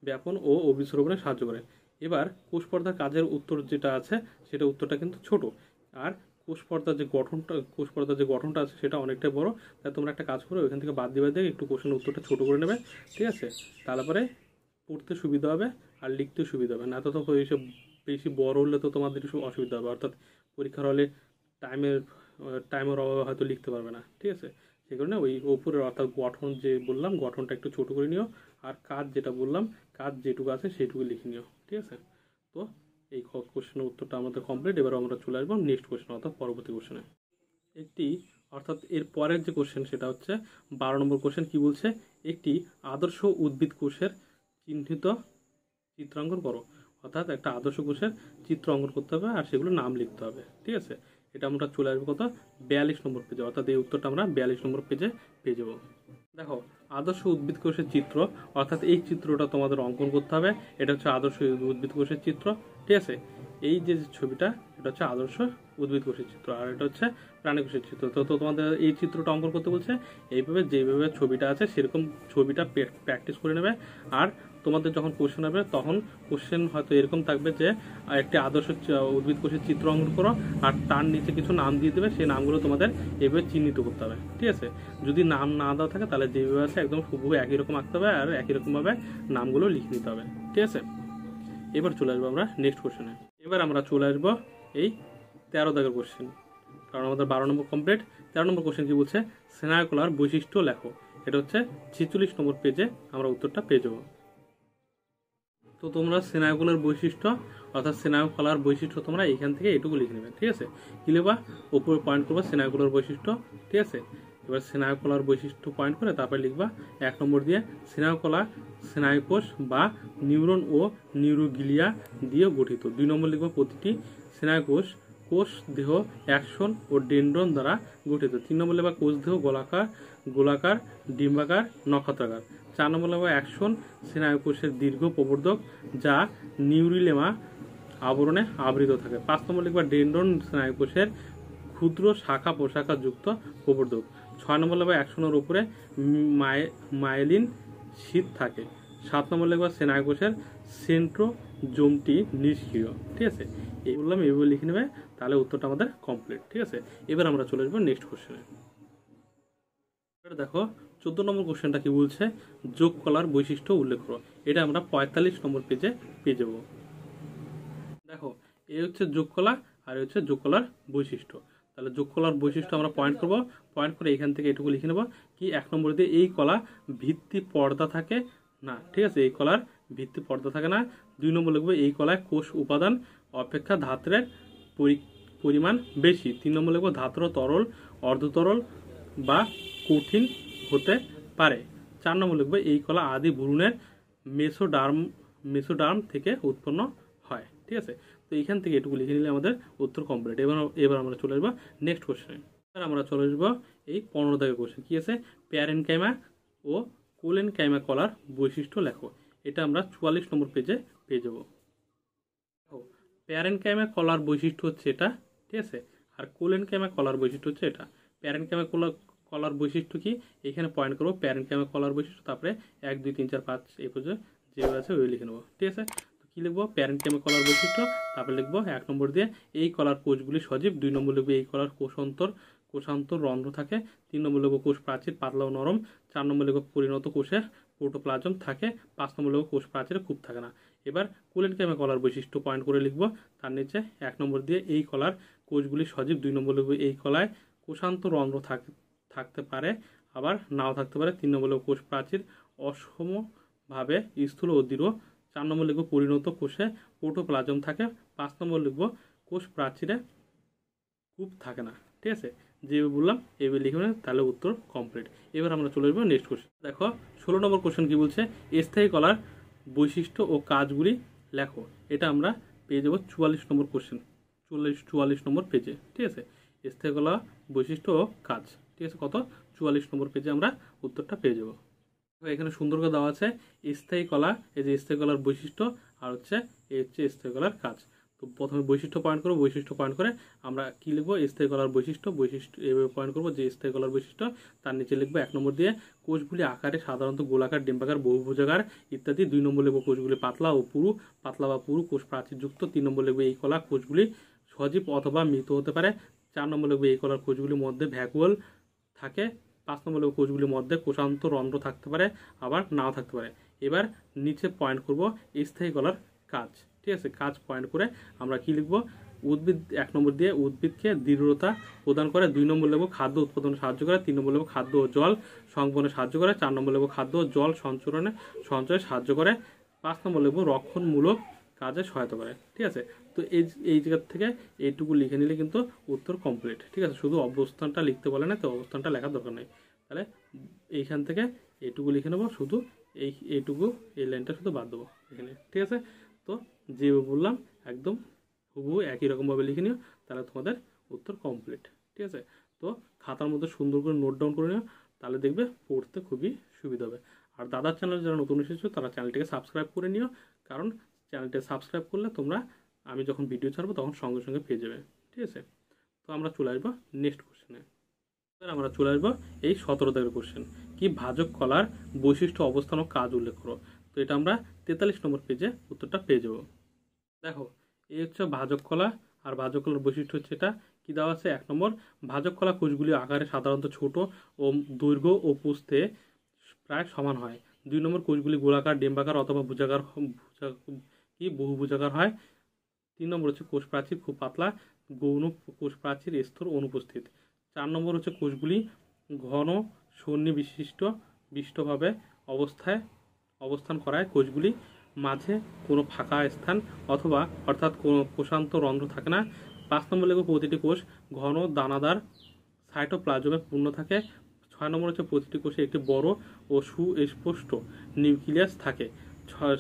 ব্যাপন ও অবিস্মরণে সাহায্য করে। এবার কোষ পর্দার কাজের উত্তর যেটা আছে সেটা উত্তরটা কিন্তু ছোট, আর কোষ পর্দার যে গঠনটা আছে সেটা অনেকটাই বড়। তাই তোমরা একটা কাজ করো, ওইখান থেকে বাদ দিয়ে একটু কোশ্চেনের উত্তরটা ছোট করে নেবে, ঠিক আছে? তারপরে পড়তে সুবিধা হবে আর লিখতেও সুবিধা হবে। না তো এইসব বেশি বড় হলে তো তোমাদের একটু অসুবিধা হবে, অর্থাৎ পরীক্ষার হলে টাইমের অভাবে হয়তো লিখতে পারবে না, ঠিক আছে? সেই কারণে ওই ওপরের অর্থাৎ গঠন যে বললাম গঠনটা একটু ছোট করে নিও, আর কাজ যেটা বললাম কাজ যেটুকু আছে সেইটুকু লিখে নিও, ঠিক আছে? তো এই কোশ্চেনের উত্তরটা আমাদের কমপ্লিট। এবার আমরা চলে আসবো নেক্সট কোশ্চেন অর্থাৎ পরবর্তী কোশ্চেনে। অর্থাৎ এর পরের যে কোশ্চেন সেটা হচ্ছে 12 নম্বর কোশ্চেন। কি বলছে? একটি আদর্শ উদ্ভিদ কোষের চিহ্নিত চিত্রাঙ্কন করো। অর্থাৎ একটা আদর্শ কোষের চিত্র অঙ্কন করতে হবে আর সেগুলো নাম লিখতে হবে, ঠিক আছে? এটা আমরা চলে আসবো কত? 42 নম্বর পেজে, অর্থাৎ এই উত্তরটা আমরা 42 নম্বর পেজে পেয়ে যাবো। দেখো আদর্শ উদ্ভিদ কোষের চিত্র, অর্থাৎ এই চিত্রটা তোমাদের অঙ্কন করতে হবে। এটা হচ্ছে আদর্শ উদ্ভিদ কোষের চিত্র, ঠিক আছে? এই যে ছবিটা এটা হচ্ছে আদর্শ উদ্ভিদ কোষের চিত্র, আর এটা হচ্ছে প্রাণী কোষের চিত্র। তো তোমাদের এই চিত্রটা অঙ্কন করতে বলছে, এইভাবে যেভাবে ছবিটা আছে সেরকম ছবিটা প্র্যাকটিস করে নেবে। আর তোমাদের যখন কোশ্চেন হবে তখন কোশ্চেন হয়তো এরকম থাকবে যে একটি আদর্শ উদ্ভিদ কোষের চিত্র অঙ্কন করো, আর তার নিচে কিছু নাম দিয়ে দেবে, সেই নামগুলো তোমাদের এভাবে চিহ্নিত করতে হবে, ঠিক আছে? যদি নাম না দেওয়া থাকে তাহলে যেভাবে আছে একদম হুবহু একই রকম আঁকতে হবে আর একই রকমভাবে নামগুলো লিখে নিতে হবে, ঠিক আছে? এবার চলে আসবো আমরা নেক্সট কোশ্চেনে। এবার আমরা চলে আসবো এই 13 দাগের কোশ্চেন, কারণ আমাদের 12 নম্বর কমপ্লিট। 13 নম্বর কোশ্চেন কি বলছে? স্নায়ুকলার বৈশিষ্ট্য লেখো। এটা হচ্ছে 46 নম্বর পেজে আমরা উত্তরটা পেয়ে যাবো। তো তোমরা স্নায়ুকলার বৈশিষ্ট্য অর্থাৎ স্নায়ুকলার বৈশিষ্ট্য তোমরা এখান থেকে এটুকু লিখে নেবে, ঠিক আছে? কি লিখবা? উপরে পয়েন্ট করবা স্নায়ুকলার বৈশিষ্ট্য, ঠিক আছে? এবার স্নায়ুকলার বৈশিষ্ট্য পয়েন্ট করে তারপরে লিখবা 1 নম্বর দিয়ে স্নায়ুকলা স্নায়ুকোষ বা নিউরন ও নিউরোগ্লিয়া দিয়ে গঠিত। 2 নম্বর লিখবা প্রতিটি স্নায়ুকোষ কোষ দেহ অ্যাকশন ও ডেন্ড্রন দ্বারা গঠিত। 3 নম্বর লিখবা কোষ দেহ গোলাকার ডিম্বাকার নক্ষত্রাকার। 4 নম্বর লিখবা অ্যাকশন স্নায়ুকোষের দীর্ঘ প্রবর্ধক যা নিউরিলেমা আবরণে আবৃত থাকে। 5 নম্বর লিখবা ডেন্ড্রন স্নায়ুকোষের ক্ষুদ্র শাখা প্রশাখা যুক্ত প্রবর্ধক। 6 নম্বর লিখবা অ্যাকশনের উপরে মায়েলিন শীত থাকে। 7 নম্বর লিখবা স্নায়ুকোষের সেন্ট্রোজোমটি নিষ্ক্রিয়। ঠিক আছে, এই বললাম, এইভাবে লিখে নেবে, তাহলে উত্তরটা আমাদের কমপ্লিট। ঠিক আছে, এবার আমরা চলে আসবো নেক্সট কোশ্চেনে। দেখো 14 নম্বর কোশ্চেনটা কি বলছে, যোগ কলার বৈশিষ্ট্য উল্লেখ করো। এটা আমরা 45 নম্বর পেজে পেয়ে যাবো। দেখো এই হচ্ছে যোগ কলা আর এই হচ্ছে যোগ কলার বৈশিষ্ট্য। তাহলে যোগ কলার বৈশিষ্ট্য আমরা পয়েন্ট করব, পয়েন্ট করে এখান থেকে এটুকু লিখে নেব কি 1 নম্বর দিয়ে এই কলা ভিত্তি পর্দা থাকে না। ঠিক আছে, এই কলার ভিত্তি পর্দা থাকে না। 2 নম্বর লিখবো এই কলায় কোষ উপাদান অপেক্ষা ধাত্রের পরিমাণ বেশি। 3 নম্বর লিখবো ধাত্র তরল অর্ধতরল বা কঠিন হতে পারে। 4 নম্বর লিখবো এই কলা আদি ভ্রূণের মেসোডার্ম থেকে উৎপন্ন হয়। ঠিক আছে, তো এখান থেকে এটুকু লিখে নিলে আমাদের উত্তর কমপ্লিট। এবার আমরা চলে আসবো নেক্সট কোশ্চেনে। এবার আমরা চলে আসবো এই 15 দাগের কোশ্চেন। কি আছে, প্যারেনকাইমা ও কোলেনকাইমা কলার বৈশিষ্ট্য লেখো। এটা আমরা 44 নম্বর পেজে পেয়ে যাবো। প্যারেনকাইমা কলার বৈশিষ্ট্য হচ্ছে এটা। ঠিক আছে, আর কোলেনকাইমা কলার বৈশিষ্ট্য হচ্ছে এটা। প্যারেনকাইমা কলার বৈশিষ্ট্য কি, এখানে পয়েন্ট করবো প্যারেনকাইমা কলার বৈশিষ্ট্য, তারপরে 1 2 3 4 5 এই পর্যন্ত যেগুলো আছে ওই লিখে নেবো। ঠিক আছে, কি লিখবো, প্যারেনকাইমা কলার বৈশিষ্ট্য, তারপরে লিখবো 1 নম্বর দিয়ে এই কলার কোষগুলি সজীব। 2 নম্বর লিখবো এই কলার কোষান্তর রন্ধ্র থাকে। 3 নম্বর লিখবো কোষ প্রাচীর পাতলা ও নরম। 4 নম্বর লিখবো পরিণত কোষে প্রোটোপ্লাজম থাকে। 5 নম্বর লিখবো কোষ প্রাচীরে কূপ থাকে না। এবার কোলেনকাইমা কলার বৈশিষ্ট্য পয়েন্ট করে লিখবো, তার নিচে 1 নম্বর দিয়ে এই কলার কোষগুলি সজীব। 2 নম্বর লিখবো এই কলায় কোষান্তর রন্ধ্র থাকতে পারে, আবার নাও থাকতে পারে। 3 নম্বর লিখবো কোষ প্রাচীর অসমভাবে স্থূল ও দৃঢ়। 4 নম্বর লিখবো পরিণত কোষে প্রোটোপ্লাজম থাকে। 5 নম্বর লিখবো কোষ প্রাচীরে কূপ থাকে না। ঠিক আছে, যেভাবে বললাম এইভাবে লিখে নেন, তাহলে উত্তর কমপ্লিট। এবার আমরা চলে আসবো নেক্সট কোশ্চেন। দেখো 16 নম্বর কোশ্চেন কি বলছে, স্থায়ী কলার বৈশিষ্ট্য ও কাজগুলি লেখো। এটা আমরা পেয়ে যাবো 44 নম্বর কোশ্চেন, 44 নম্বর পেজে। ঠিক আছে, স্থায়ী কলা বৈশিষ্ট্য ও কাজ। ঠিক আছে, কত 44 নম্বর পেজে আমরা উত্তরটা পেয়ে যাবো। এখানে সুন্দর করে দেওয়া আছে স্থায়ী কলা, এই যে স্থায়ী কলার বৈশিষ্ট্য, আর হচ্ছে এই হচ্ছে স্থায়ী কলার কাজ। তো প্রথমে বৈশিষ্ট্য পয়েন্ট করবো, বৈশিষ্ট্য পয়েন্ট করে আমরা কি লিখবো, স্থায়ী কলার বৈশিষ্ট্য এভাবে পয়েন্ট করবো যে স্থায়ী কলার বৈশিষ্ট্য। তার নিচে লিখবো 1 নম্বর দিয়ে কোষগুলি আকারে সাধারণত গোলাকার ডিম্বাকার বহুভুজাকার ইত্যাদি। 2 নম্বর লিখবো কোষগুলি পাতলা ও পুরু, পাতলা বা পুরু কোষ প্রাচীরযুক্ত। 3 নম্বর লিখবো এই কলা কোষগুলি সজীব অথবা মৃত হতে পারে। 4 নম্বর লিখবো এই কলার কোষগুলির মধ্যে ভ্যাকুয়াল থাকে। 5 নম্বর লিখবো কোষগুলির মধ্যে কোষান্তর রন্ধ্র থাকতে পারে, আবার নাও থাকতে পারে। এবার নিচে পয়েন্ট করবো স্থায়ী কলার কাজ। ঠিক আছে, কাজ পয়েন্ট করে আমরা কি লিখবো, উদ্ভিদ 1 নম্বর দিয়ে উদ্ভিদকে দৃঢ়তা প্রদান করে। 2 নম্বর লিখবো খাদ্য উৎপাদনে সাহায্য করে। 3 নম্বর লিখবো খাদ্য ও জল সংবহনে সাহায্য করে। 4 নম্বর লিখবো খাদ্য ও জল সঞ্চয়ে সাহায্য করে। 5 নম্বর লিখবো রক্ষণমূলক কাজে সহায়তা করে। ঠিক আছে, তো এই জায়গা থেকে এইটুকু লিখে নিলে কিন্তু উত্তর কমপ্লিট। ঠিক আছে, শুধু অবস্থানটা লিখতে বলে না, তো অবস্থানটা লেখার দরকার নেই। তাহলে এইখান থেকে এইটুকু লিখে নেবো, শুধু এইটুকু এই লাইনটা শুধু বাদ দেবো এখানে। ঠিক আছে, তো যেভাবে বললাম একদম হুবহু একই রকমভাবে লিখে নিও, তাহলে তোমাদের উত্তর কমপ্লিট। ঠিক আছে, তো খাতার মধ্যে সুন্দর করে নোট ডাউন করে নিও, তাহলে দেখবে পড়তে খুবই সুবিধা হবে। আর দাদার চ্যানেলে যারা নতুন এসেছো তারা চ্যানেলটিকে সাবস্ক্রাইব করে নিও, কারণ চ্যানেলটা সাবস্ক্রাইব করলে তোমরা আমি যখন ভিডিও ছাড়বো তখন সঙ্গে সঙ্গে পেয়ে যাবে। ঠিক আছে, তো আমরা চলে আসবো নেক্সট কোশ্চেনে। এবার আমরা চলে আসবো এই 17 দাগের কোশ্চেন, কি ভাজক কলার বৈশিষ্ট্য অবস্থান ও কাজ উল্লেখ করো। তো এটা আমরা 43 নম্বর পেজে উত্তরটা পেয়ে যাবো। দেখো এই হচ্ছে ভাজক কলা, আর ভাজক কলার বৈশিষ্ট্য হচ্ছে এটা কি দেওয়া আছে। 1 নম্বর ভাজক কলা কোষগুলি আকারে সাধারণত ছোট ও দৈর্ঘ্য ও প্রস্থে প্রায় সমান হয়। 2 নম্বর কোষগুলি গোলাকার ডিম্বাকার অথবা বহুভুজাকার হয়। 3 নম্বর হচ্ছে কোষ প্রাচীর খুব পাতলা, গৌণ কোষ প্রাচীর স্তর অনুপস্থিত। 4 নম্বর হচ্ছে কোষগুলি ঘন সন্নিবিষ্টভাবে অবস্থান করায়। কোষগুলি মাঝে কোনো ফাঁকা স্থান অর্থাৎ কোনো কোষান্তর রন্ধ্র থাকে না। 5 নম্বর লিখব প্রতিটি কোষ ঘন দানাদার সাইটোপ্লাজমে পূর্ণ থাকে। 6 নম্বর হচ্ছে প্রতিটি কোষে একটি বড় ও সুস্পষ্ট নিউক্লিয়াস থাকে।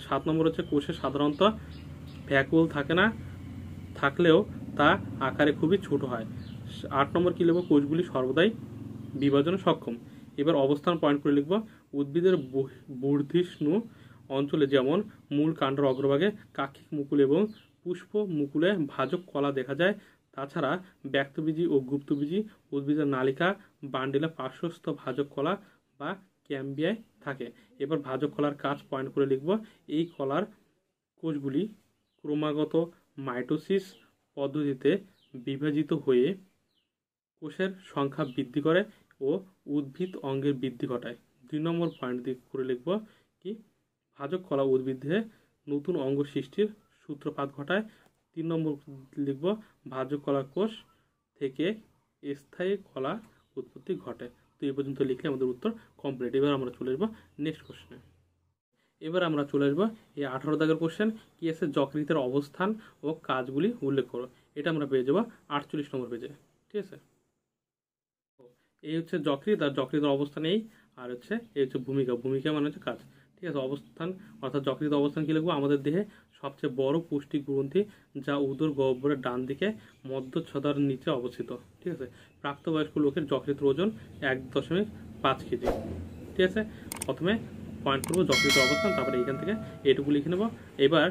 7 নম্বর হচ্ছে কোষে সাধারণত ভ্যাকুয়াল থাকে না, থাকলেও তা আকারে খুবই ছোট হয়। 8 নম্বর কি লিখব, কোষগুলি সর্বদাই বিভাজনে সক্ষম। এবার অবস্থান পয়েন্ট করে লিখব, উদ্ভিদের বর্ধিষ্ণু অঞ্চলে যেমন মূল কাণ্ডের অগ্রভাগে কাক্ষিক মুকুল এবং পুষ্প মুকুলে ভাজক কলা দেখা যায়, তাছাড়া ব্যক্তবীজী ও গুপ্তবীজী উদ্ভিদের নালিকা বান্ডিলে পার্শ্বস্থ ভাজক কলা বা ক্যাম্বিয়ায় থাকে। এবার ভাজক কলার কাজ পয়েন্ট করে লিখব, এই কলার কোষগুলি ক্রমাগত মাইটোসিস পদ্ধতিতে বিভাজিত হয়ে কোষের সংখ্যা বৃদ্ধি করে ও উদ্ভিদ অঙ্গের বৃদ্ধি ঘটায়। 2 নম্বর পয়েন্ট দিয়ে করে লিখব কি, ভাজক কলা উদ্ভিদে নতুন অঙ্গ সৃষ্টির সূত্রপাত ঘটায়। 3 নম্বর লিখব, ভাজক কলা কোষ থেকে স্থায়ী কলা উৎপত্তি ঘটে। তো এই পর্যন্ত লিখলে আমাদের উত্তর কমপ্লিট। এবার আমরা চলে আসবো নেক্সট কোশ্চেনে। এবার আমরা চলে আসবো এই 18 দাগের কোশ্চেন, কি আছে, যকৃতের অবস্থান ও কাজগুলি উল্লেখ করো। এটা আমরা পেয়ে যাবো 48 নম্বর পেজে। ঠিক আছে, এই হচ্ছে যকৃৎ, আর যকৃতের অবস্থান এই, আর হচ্ছে এই হচ্ছে ভূমিকা, ভূমিকা মানে হচ্ছে কাজ। ঠিক আছে, অবস্থান অর্থাৎ যকৃতের অবস্থান কি লিখবো, আমাদের দেহে সবচেয়ে বড় পুষ্টি গ্রন্থি যা উদর গহ্বরের ডান দিকে মধ্যচ্ছদার নিচে অবস্থিত। ঠিক আছে, প্রাপ্তবয়স্ক লোকের যকৃতের ওজন 1.5 কেজি। ঠিক আছে, প্রথমে পয়েন্ট করবো যকৃতের অবস্থান, তারপরে এইখান থেকে এটুকু লিখে নেব। এবার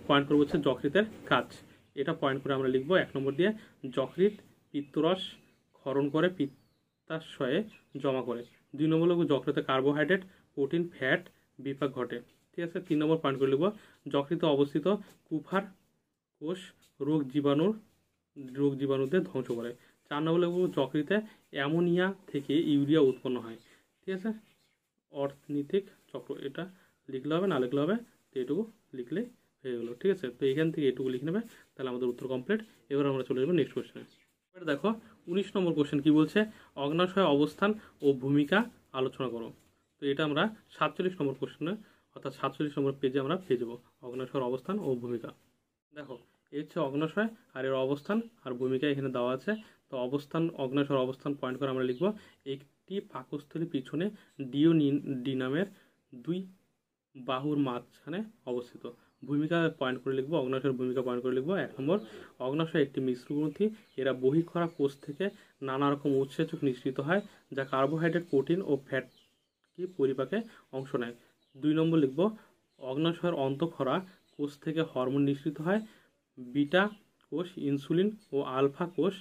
পয়েন্ট করবো হচ্ছে যকৃতের কাজ। এটা পয়েন্ট করে আমরা লিখবো 1 নম্বর দিয়ে, যকৃৎ পিত্তরস ক্ষরণ করে পিত্তাশয়ে জমা করে। 2 নম্বর লিখবো, যকৃতে কার্বোহাইড্রেট, প্রোটিন, ফ্যাট বিপাক ঘটে। ঠিক আছে, 3 নম্বর পয়েন্ট করে লিখবো, যকৃতে অবস্থিত কুফার কোষ রোগ জীবাণুদের ধ্বংস করে। 4 নম্বর লিখবো, যকৃতে অ্যামোনিয়া থেকে ইউরিয়া উৎপন্ন হয়। ঠিক আছে, অর্থনৈতিক চক্র, এটা লিখলে হবে না লিখলে হবে, তো এটুকু লিখলে হয়ে গেলো। ঠিক আছে, তো এখান থেকে এটুকু লিখে নেবে, তাহলে আমাদের উত্তর কমপ্লিট। এবার আমরা চলে যাবো নেক্সট কোশ্চেনে। এবার দেখো 19 নম্বর কোশ্চেন কি বলছে, অগ্ন্যাশয় অবস্থান ও ভূমিকা আলোচনা করো। তো এটা আমরা 47 নম্বর কোশ্চেনে অর্থাৎ 47 নম্বর পেজে আমরা পেয়ে যাবো, অগ্ন্যাশয়ের অবস্থান ও ভূমিকা। দেখো এই হচ্ছে অগ্ন্যাশয়, আর এর অবস্থান আর ভূমিকা এখানে দেওয়া আছে। তো অবস্থান, অগ্ন্যাশয়ের অবস্থান পয়েন্ট করে আমরা লিখবো, একটি পাকস্থলীর পিছনে ডিনামের 2 বাহুর মাঝখানে অবস্থিত। ভূমিকা পয়েন্ট করে লিখবো, অগ্ন্যাশয়ের ভূমিকা পয়েন্ট করে লিখবো 1 নম্বর, অগ্ন্যাশয় একটি মিশ্র গ্রন্থি, এরা বহিঃক্ষরা কোষ থেকে নানা রকম উৎসেচক নিঃসৃত হয় যা কার্বোহাইড্রেট, প্রোটিন ও ফ্যাট কি পরিপাকে অংশ নেয়। 2 নম্বর লিখবো, অগ্ন্যাশয়ের অন্তঃক্ষরা কোষ থেকে হরমোন নিঃসৃত হয়, বিটা কোষ ইনসুলিন ও আলফা কোষ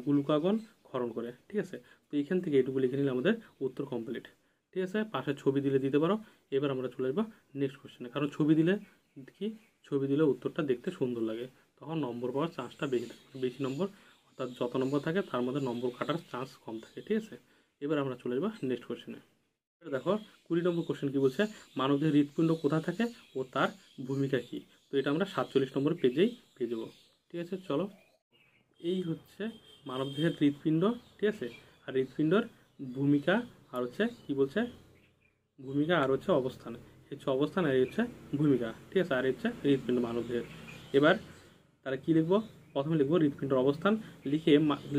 গ্লুকাগন ক্ষরণ করে। ঠিক আছে, তো এখান থেকে এটুকু লিখে নিলে আমাদের উত্তর কমপ্লিট। ঠিক আছে, পাশে ছবি দিলে দিতে পারো। এবার আমরা চলে আসবো নেক্সট কোশ্চেনে, কারণ ছবি দিলে উত্তরটা দেখতে সুন্দর লাগে, তখন নম্বর পাওয়ার চান্সটা বেশি থাকে। বেশি নম্বর অর্থাৎ যত নম্বর থাকে তার মধ্যে নম্বর কাটার চান্স কম থাকে। ঠিক আছে, এবার আমরা চলে যাবো নেক্সট কোশ্চেনে। দেখো 20 নম্বর কোশ্চেন কি বলছে, মানবদেহের হৃৎপিণ্ড কোথা থাকে ও তার ভূমিকা কি। তো এটা আমরা 47 নম্বর পেজেই পেয়ে যাবো। ঠিক আছে, চলো, এই হচ্ছে মানবদেহের হৃৎপিণ্ড। ঠিক আছে, আর হৃৎপিণ্ডর ভূমিকা আর হচ্ছে কি বলছে, ভূমিকা আর হচ্ছে অবস্থান, হচ্ছে অবস্থান আর হচ্ছে ভূমিকা। ঠিক আছে, আর হচ্ছে হৃৎপিণ্ড মানবদেহের। এবার তাহলে কি লিখবো, প্রথমে লিখবো হৃৎপিণ্ডের অবস্থান,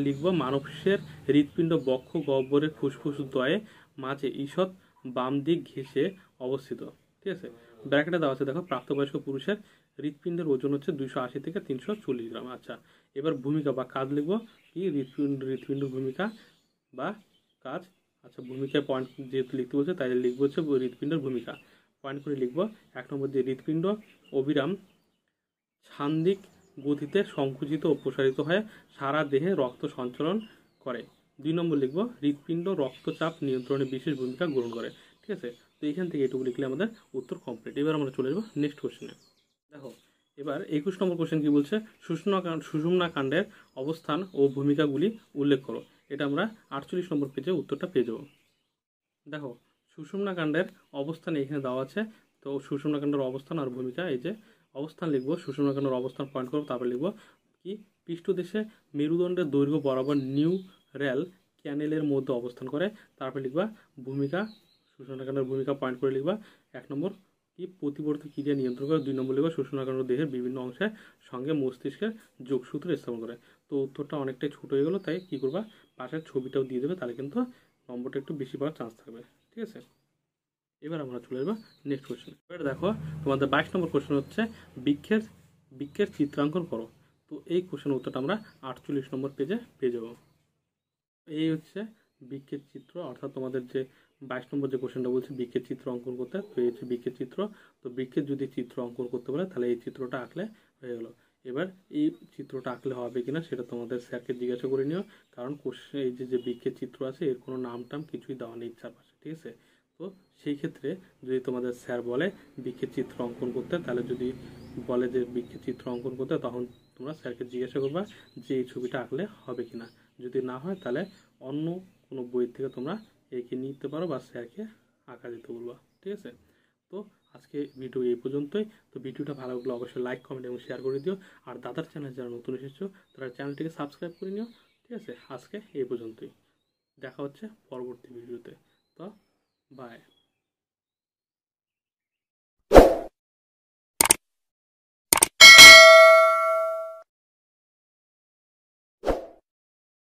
লিখবো মানুষের হৃৎপিণ্ড বক্ষ গহ্বরের ফুসফুস দ্বয়ে মাঝে ঈষৎ বাম দিক ঘেঁষে অবস্থিত। ঠিক আছে, ব্র্যাকেটে দেওয়া আছে, দেখো প্রাপ্তবয়স্ক পুরুষের হৃৎপিণ্ডের ওজন হচ্ছে 280 থেকে 340 গ্রাম। আচ্ছা, এবার ভূমিকা বা কাজ লিখবো, কি হৃৎপিণ্ডের ভূমিকা বা কাজ। আচ্ছা, ভূমিকায় পয়েন্ট যেহেতু লিখতে বলছে তাই লিখবো হচ্ছে হৃৎপিণ্ডের ভূমিকা। পয়েন্ট করে লিখবো 1 নম্বর দিয়ে, হৃৎপিণ্ড অবিরাম ছান্দিক গতিতে সংকুচিত ও প্রসারিত হয়ে সারা দেহে রক্ত সঞ্চালন করে। 2 নম্বর লিখবো, হৃৎপিণ্ড রক্তচাপ নিয়ন্ত্রণে বিশেষ ভূমিকা গ্রহণ করে। ঠিক আছে, তো এখান থেকে এটুকু লিখলে আমাদের উত্তর কমপ্লিট। এবার আমরা চলে যাবো নেক্সট কোশ্চেনে। দেখো এবার 21 নম্বর কোশ্চেন কি বলছে, সুষুম্না কাণ্ডের অবস্থান ও ভূমিকাগুলি উল্লেখ করো। এটা আমরা 48 নম্বর পেজে উত্তরটা পেয়ে যাবো। দেখো সুষুম্না কাণ্ডের অবস্থান এখানে দেওয়া আছে। তো সুষুম্না কাণ্ডের অবস্থান আর ভূমিকা, এই যে অবস্থান লিখবো, সুষুম্না কাণ্ডের অবস্থান পয়েন্ট করবো, তারপর লিখবো কি, পৃষ্ঠদেশে মেরুদণ্ডের দৈর্ঘ্য বরাবর নিউরাল ক্যানেলের মধ্যে অবস্থান করে। তারপর লিখবা ভূমিকা, সুষুম্না কাণ্ডের ভূমিকা পয়েন্ট করে লিখবা 1 নম্বর কি, প্রতিবর্তী ক্রিয়া নিয়ন্ত্রণ করে। 2 নম্বর লিখবা সুষুম্না কাণ্ড দেহের বিভিন্ন অংশের সঙ্গে মস্তিষ্কের যোগসূত্র স্থাপন করে। তো উত্তরটা অনেকটাই ছোট হয়ে গেলো, তাই কি করবা, পাশের ছবিটাও দিয়ে দেবে, তাহলে কিন্তু নম্বরটা একটু বেশি পাওয়ার চান্স থাকবে। ঠিক আছে, এবার আমরা চলে যাবো নেক্সট কোশ্চেন। এবার দেখো তোমাদের 22 নম্বর কোশ্চেন হচ্ছে বৃক্ষের বৃক্ষের চিত্রাঙ্কন করো। তো এই কোশ্চেনের উত্তরটা আমরা 48 নম্বর পেজে পেয়ে যাবো। এই হচ্ছে বৃক্ষের চিত্র, অর্থাৎ তোমাদের যে 22 নম্বর যে কোশ্চেনটা বলছে বৃক্ষের চিত্র অঙ্কন করতে, তো এই হচ্ছে বৃক্ষের চিত্র। তো বৃক্ষের যদি চিত্র অঙ্কন করতে বলে তাহলে এই চিত্রটা আঁকলে হয়ে গেল। এবার এই চিত্রটা আঁকলে হবে কিনা সেটা তোমাদের স্যারকে জিজ্ঞাসা করে নিও, কারণ কোশ্চেন এই যে বৃক্ষের চিত্র আছে এর কোনো নাম টাম কিছুই দেওয়া নেই চারপাশে। ঠিক আছে, তো সেই ক্ষেত্রে যদি তোমাদের স্যার বলে বৃক্ষের চিত্র অঙ্কন করতে, তাহলে যদি বলে যে বৃক্ষের চিত্র অঙ্কন করতে, তখন তোমরা স্যারকে জিজ্ঞাসা করবা যে এই ছবিটা আঁকলে হবে কিনা। যদি না হয় তাহলে অন্য কোনো বই থেকে তোমরা এঁকে নিতে পারো বা স্যারকে আঁকা দিতে বলবা। ঠিক আছে, তো আজকে ভিডিও এই পর্যন্তই। তো ভিডিওটা ভালো লাগলে অবশ্যই লাইক, কমেন্ট এবং শেয়ার করে দিও। আর দাদার চ্যানেল যারা নতুন এসেছো তারা চ্যানেলটিকে সাবস্ক্রাইব করে নিও। ঠিক আছে, আজকে এই পর্যন্তই, দেখা হচ্ছে পরবর্তী ভিডিওতে। তো বাই।